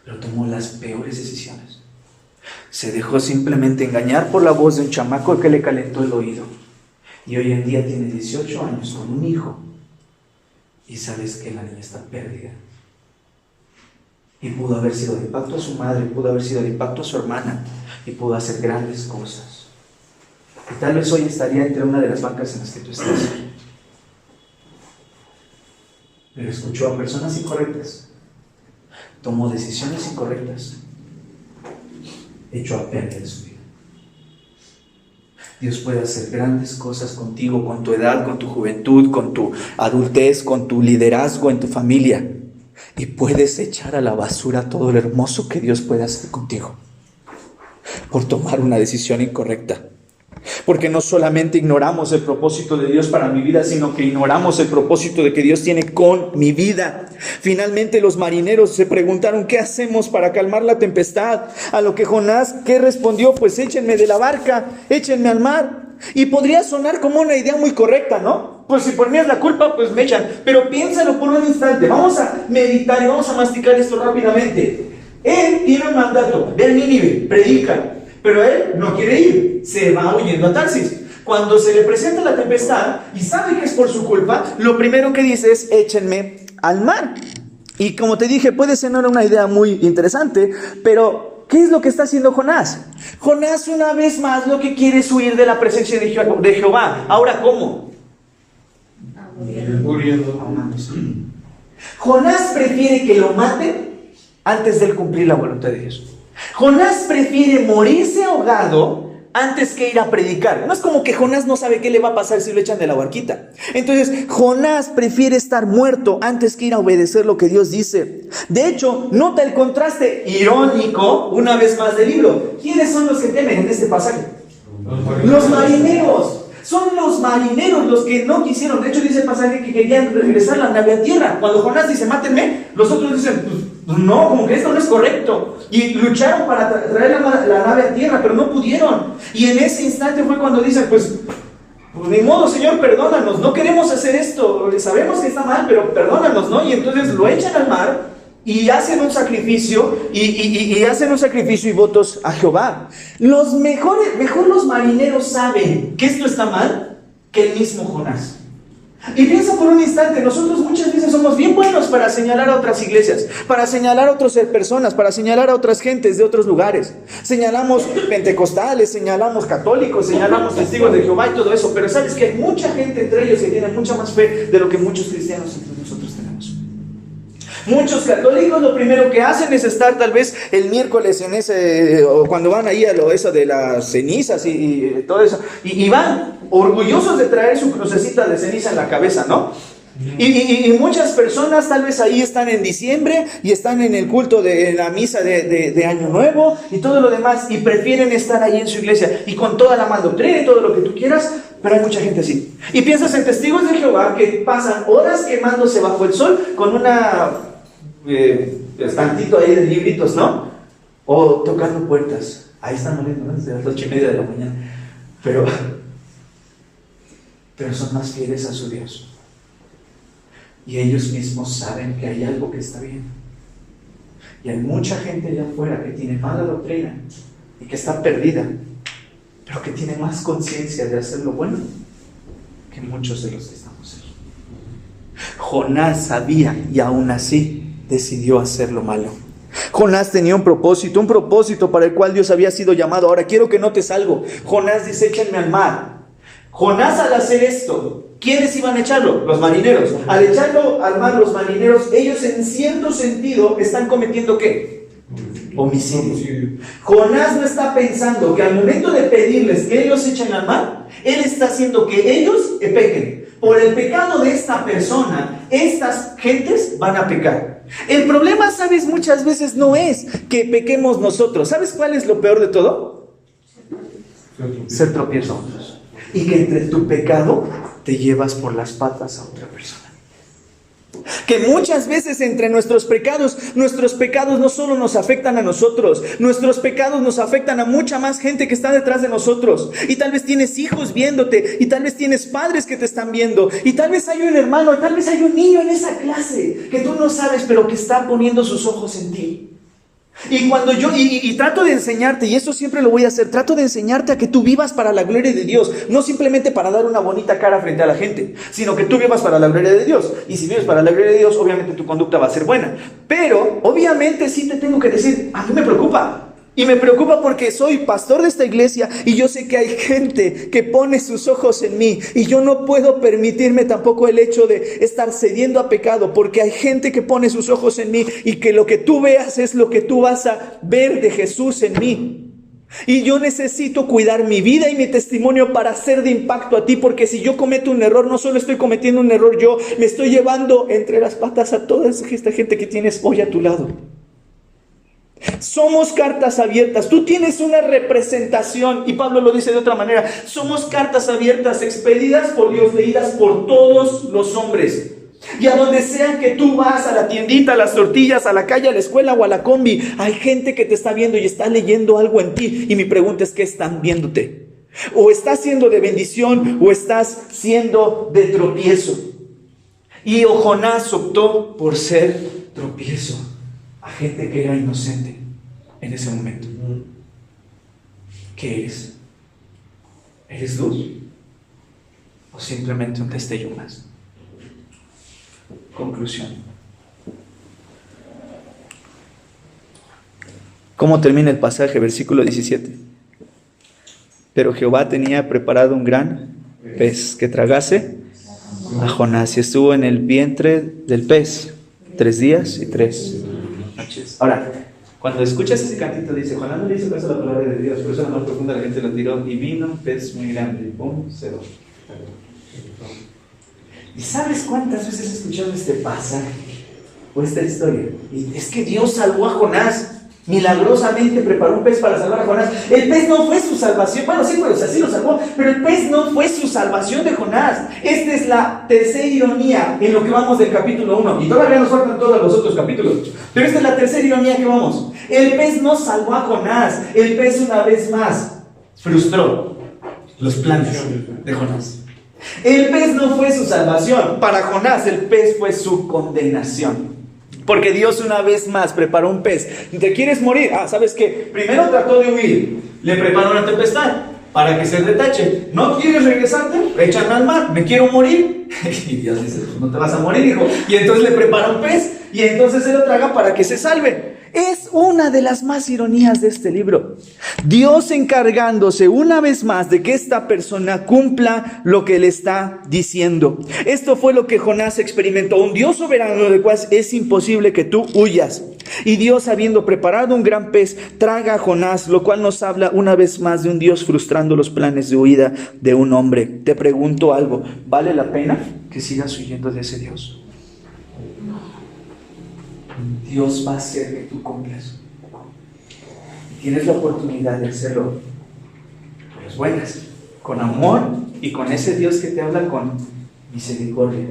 pero tomó las peores decisiones. Se dejó simplemente engañar por la voz de un chamaco que le calentó el oído. Y hoy en día tiene 18 años con un hijo. Y sabes que la niña está perdida. Y pudo haber sido de impacto a su madre, pudo haber sido de impacto a su hermana, y pudo hacer grandes cosas. Y tal vez hoy estaría entre una de las bancas en las que tú estás. Pero escuchó a personas incorrectas. Tomó decisiones incorrectas. Echó a perder su vida. Dios puede hacer grandes cosas contigo, con tu edad, con tu juventud, con tu adultez, con tu liderazgo en tu familia. Y puedes echar a la basura todo lo hermoso que Dios puede hacer contigo por tomar una decisión incorrecta. Porque no solamente ignoramos el propósito de Dios para mi vida, sino que ignoramos el propósito de que Dios tiene con mi vida. Finalmente los marineros se preguntaron, ¿qué hacemos para calmar la tempestad? A lo que Jonás, ¿qué respondió? Pues échenme de la barca, échenme al mar. Y podría sonar como una idea muy correcta, ¿no? Pues si por mí es la culpa, pues me echan. Pero piénsalo por un instante. Vamos a meditar y vamos a masticar esto rápidamente. Él tiene un mandato, ve a Nínive, predica. Pero él no quiere ir, se va huyendo a Tarsis. Cuando se le presenta la tempestad y sabe que es por su culpa, lo primero que dice es, échenme al mar. Y como te dije, puede ser una idea muy interesante, pero ¿qué es lo que está haciendo Jonás? Jonás una vez más lo que quiere es huir de la presencia de Jehová. Ahora, ¿cómo? Muriendo. Jonás prefiere que lo maten antes de cumplir la voluntad de Dios. Jonás prefiere morirse ahogado antes que ir a predicar. No es como que Jonás no sabe qué le va a pasar si lo echan de la barquita. Entonces, Jonás prefiere estar muerto antes que ir a obedecer lo que Dios dice. De hecho, nota el contraste irónico, una vez más, del libro. ¿Quiénes son los que temen en este pasaje? Los marineros. Son los marineros los que no quisieron. De hecho, dice el pasaje que querían regresar la nave a tierra. Cuando Jonás dice, mátenme, los otros dicen, pues no, como que esto no es correcto. Y lucharon para traer la nave a tierra, pero no pudieron. Y en ese instante fue cuando dicen, pues ni modo, Señor, perdónanos, no queremos hacer esto, sabemos que está mal, pero perdónanos, ¿no? Y entonces lo echan al mar y hacen un sacrificio, y hacen un sacrificio y votos a Jehová. Mejor los marineros saben que esto está mal que el mismo Jonás. Y piensa por un instante, nosotros muchas veces somos bien buenos para señalar a otras iglesias, para señalar a otras personas, para señalar a otras gentes de otros lugares. Señalamos pentecostales, señalamos católicos, señalamos testigos de Jehová y todo eso, pero sabes que hay mucha gente entre ellos que tiene mucha más fe de lo que muchos cristianos entre nosotros tenemos. Muchos católicos lo primero que hacen es estar tal vez el miércoles en ese, o cuando van ahí a eso de las cenizas y todo eso, y van orgullosos de traer su crucecita de ceniza en la cabeza, ¿no? Y muchas personas tal vez ahí están en diciembre y están en el culto de la misa de Año Nuevo y todo lo demás, y prefieren estar ahí en su iglesia y con toda la doctrina y todo lo que tú quieras, pero hay mucha gente así. Y piensas en testigos de Jehová que pasan horas quemándose bajo el sol con una estantito ahí de libritos, ¿no? O tocando puertas. Ahí están muriendo, ¿no? Desde las 8:30 de la mañana. Pero son más fieles a su Dios. Y ellos mismos saben que hay algo que está bien. Y hay mucha gente allá afuera que tiene mala doctrina y que está perdida, pero que tiene más conciencia de hacer lo bueno que muchos de los que estamos aquí. Jonás sabía y aún así decidió hacer lo malo. Jonás tenía un propósito para el cual Dios había sido llamado. Ahora quiero que notes algo. Jonás dice, échenme al mar. Jonás, al hacer esto, ¿quiénes iban a echarlo? Los marineros. Al echarlo al mar los marineros, ellos en cierto sentido están cometiendo ¿qué? Homicidio. Jonás no está pensando que al momento de pedirles que ellos echen al mar, él está haciendo que ellos pequen. Por el pecado de esta persona, estas gentes van a pecar. El problema, ¿sabes? Muchas veces no es que pequemos nosotros. ¿Sabes cuál es lo peor de todo? ser tropiezo a otros. Y que entre tu pecado te llevas por las patas a otra persona. Que muchas veces entre nuestros pecados no solo nos afectan a nosotros, nuestros pecados nos afectan a mucha más gente que está detrás de nosotros. Y tal vez tienes hijos viéndote, y tal vez tienes padres que te están viendo, y tal vez hay un hermano, tal vez hay un niño en esa clase que tú no sabes, pero que está poniendo sus ojos en ti. Y cuando yo trato de enseñarte, y eso siempre lo voy a hacer, trato de enseñarte a que tú vivas para la gloria de Dios, no simplemente para dar una bonita cara frente a la gente, sino que tú vivas para la gloria de Dios. Y si vives para la gloria de Dios, obviamente tu conducta va a ser buena. Pero obviamente sí te tengo que decir, a mí me preocupa. Y me preocupa porque soy pastor de esta iglesia y yo sé que hay gente que pone sus ojos en mí, y yo no puedo permitirme tampoco el hecho de estar cediendo a pecado, porque hay gente que pone sus ojos en mí, y que lo que tú veas es lo que tú vas a ver de Jesús en mí. Y yo necesito cuidar mi vida y mi testimonio para ser de impacto a ti, porque si yo cometo un error, no solo estoy cometiendo un error yo, me estoy llevando entre las patas a toda esta gente que tienes hoy a tu lado. Somos cartas abiertas. Tú tienes una representación, y Pablo lo dice de otra manera: somos cartas abiertas, expedidas por Dios, leídas por todos los hombres. Y a donde sea que tú vas, a la tiendita, a las tortillas, a la calle, a la escuela o a la combi, hay gente que te está viendo y está leyendo algo en ti. Y mi pregunta es: ¿qué están viéndote? O estás siendo de bendición o estás siendo de tropiezo. Y Jonás optó por ser tropiezo a gente que era inocente en ese momento. ¿Qué eres? ¿Eres luz? ¿O simplemente un destello más? Conclusión. ¿Cómo termina el pasaje? Versículo 17. Pero Jehová tenía preparado un gran pez que tragase a Jonás, y estuvo en el vientre del pez 3 días y 3 noches. Ahora, cuando escuchas ese cantito, dice: Jonás no le hizo caso a la palabra de Dios, por eso la más profunda la gente lo tiró, y vino un pez muy grande, ¡pum!, se lo. ¿Y sabes cuántas veces he escuchado este pasaje o esta historia? Y es que Dios salvó a Jonás. Milagrosamente preparó un pez para salvar a Jonás. El pez no fue su salvación. Bueno, sí, pues así lo salvó, pero el pez no fue su salvación de Jonás. Esta es la tercera ironía en lo que vamos del capítulo 1. Y todavía nos faltan todos los otros capítulos, pero esta es la tercera ironía que vamos. El pez no salvó a Jonás. El pez, una vez más, frustró los planes de Jonás. El pez no fue su salvación. Para Jonás, el pez fue su condenación. Porque Dios una vez más preparó un pez. ¿Te quieres morir? ¿Sabes qué? Primero trató de huir. Le preparó una tempestad para que se retache. ¿No quieres regresarte? Échame al mar. ¿Me quiero morir? Y Dios dice: pues no te vas a morir, hijo. Y entonces le prepara un pez, y entonces se lo traga para que se salve. Es una de las más ironías de este libro. Dios encargándose una vez más de que esta persona cumpla lo que le está diciendo. Esto fue lo que Jonás experimentó. Un Dios soberano del cual es imposible que tú huyas. Y Dios, habiendo preparado un gran pez, traga a Jonás, lo cual nos habla una vez más de un Dios frustrando los planes de huida de un hombre. Te pregunto algo: ¿vale la pena que sigas huyendo de ese Dios? Dios va a hacer que tú cumplas. Y tienes la oportunidad de hacerlo por las buenas, con amor, y con ese Dios que te habla con misericordia.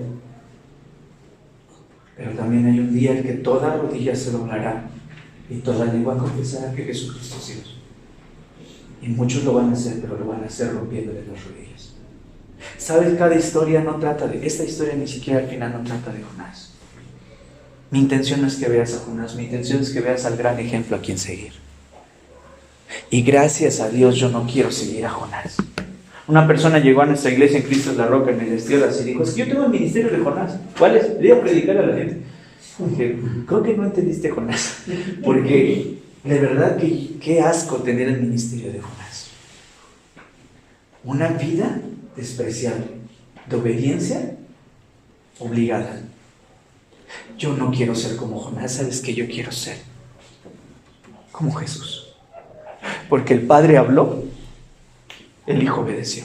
Pero también hay un día en que toda rodilla se doblará y toda lengua confesará que Jesucristo es Dios. Y muchos lo van a hacer, pero lo van a hacer rompiéndole las rodillas. ¿Sabes? Cada historia no trata de... Esta historia ni siquiera al final no trata de Jonás. Mi intención no es que veas a Jonás, mi intención es que veas al gran ejemplo a quien seguir. Y gracias a Dios yo no quiero seguir a Jonás. Una persona llegó a nuestra iglesia en Cristo es la Roca, en el Estiolas, y dijo: es que yo tengo el ministerio de Jonás. ¿Cuál es? Le iba a predicar a la gente. Dije: creo que no entendiste Jonás, porque de verdad que qué asco tener el ministerio de Jonás. Una vida despreciable, de obediencia obligada. Yo no quiero ser como Jonás. ¿Sabes qué yo quiero ser? Como Jesús. Porque el Padre habló, el Hijo obedeció.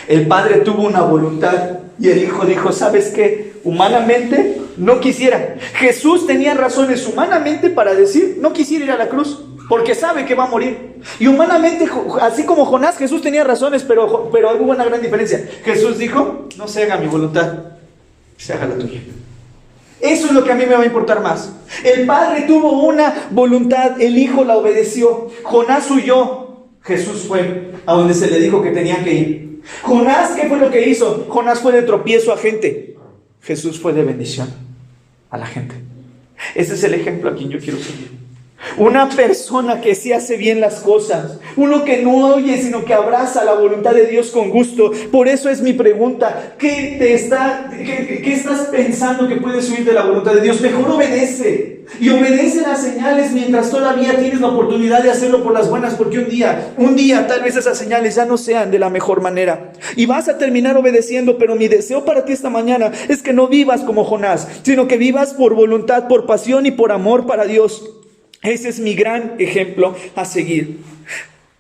El Padre tuvo una voluntad y el Hijo dijo: ¿sabes qué? Humanamente no quisiera. Jesús tenía razones humanamente para decir: no quisiera ir a la cruz. porque sabe que va a morir. Y humanamente, así como Jonás, Jesús tenía razones, pero hubo una gran diferencia. Jesús dijo, no se haga mi voluntad, se haga la tuya. Eso es lo que a mí me va a importar más. El Padre tuvo una voluntad, el Hijo la obedeció. Jonás huyó, Jesús fue a donde se le dijo que tenía que ir. Jonás, ¿qué fue lo que hizo? Jonás fue de tropiezo a gente. Jesús fue de bendición a la gente. Ese es el ejemplo a quien yo quiero seguir. Una persona que sí hace bien las cosas, uno que no oye sino que abraza la voluntad de Dios con gusto. Por eso es mi pregunta: ¿qué estás pensando que puedes huir de la voluntad de Dios? Mejor obedece, y obedece las señales mientras todavía tienes la oportunidad de hacerlo por las buenas, porque un día tal vez esas señales ya no sean de la mejor manera y vas a terminar obedeciendo. Pero mi deseo para ti esta mañana es que no vivas como Jonás, sino que vivas por voluntad, por pasión y por amor para Dios. Ese es mi gran ejemplo a seguir.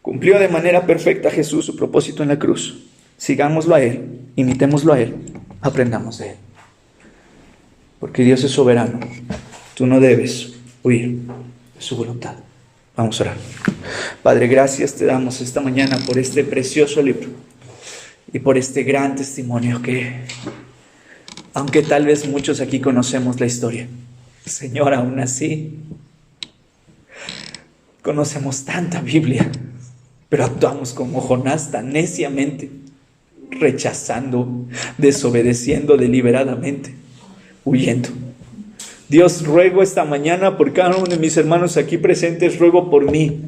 Cumplió de manera perfecta Jesús su propósito en la cruz. Sigámoslo a Él, imitémoslo a Él, aprendamos de Él. Porque Dios es soberano. Tú no debes huir de su voluntad. Vamos a orar. Padre, gracias te damos esta mañana por este precioso libro y por este gran testimonio que, aunque tal vez muchos aquí conocemos la historia, Señor, aún así conocemos tanta Biblia, pero actuamos como Jonás tan neciamente, rechazando, desobedeciendo deliberadamente, huyendo. Dios, ruego esta mañana por cada uno de mis hermanos aquí presentes, ruego por mí,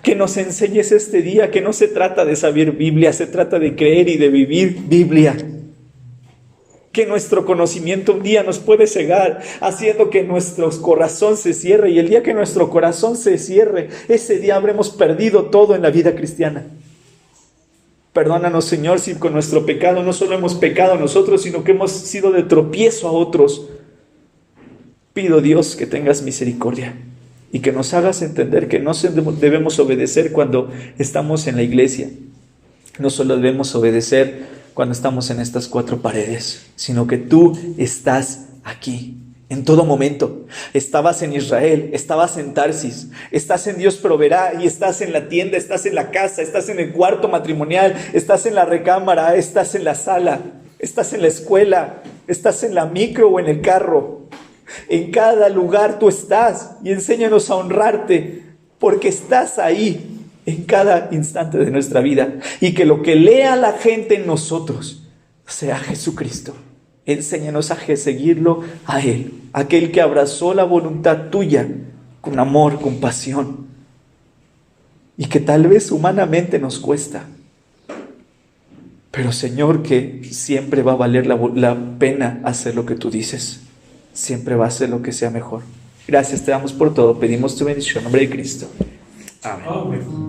que nos enseñes este día que no se trata de saber Biblia, se trata de creer y de vivir Biblia. Que nuestro conocimiento un día nos puede cegar, haciendo que nuestro corazón se cierre. Y el día que nuestro corazón se cierre, ese día habremos perdido todo en la vida cristiana. Perdónanos, Señor, si con nuestro pecado no solo hemos pecado nosotros, sino que hemos sido de tropiezo a otros. Pido, Dios, que tengas misericordia y que nos hagas entender que no debemos obedecer cuando estamos en la iglesia. No solo debemos obedecer cuando estamos en estas cuatro paredes, sino que tú estás aquí en todo momento. Estabas en Israel, estabas en Tarsis, estás en Dios proveerá, y estás en la tienda, estás en la casa, estás en el cuarto matrimonial, estás en la recámara, estás en la sala, estás en la escuela, estás en la micro o en el carro. En cada lugar tú estás, y enséñanos a honrarte porque estás ahí en cada instante de nuestra vida, y que lo que lea la gente en nosotros sea Jesucristo. Enséñanos a seguirlo a Él, aquel que abrazó la voluntad tuya con amor, con pasión, y que tal vez humanamente nos cuesta, pero Señor, que siempre va a valer la pena hacer lo que tú dices, siempre va a ser lo que sea mejor. Gracias te damos por todo, pedimos tu bendición en nombre de Cristo. Amén.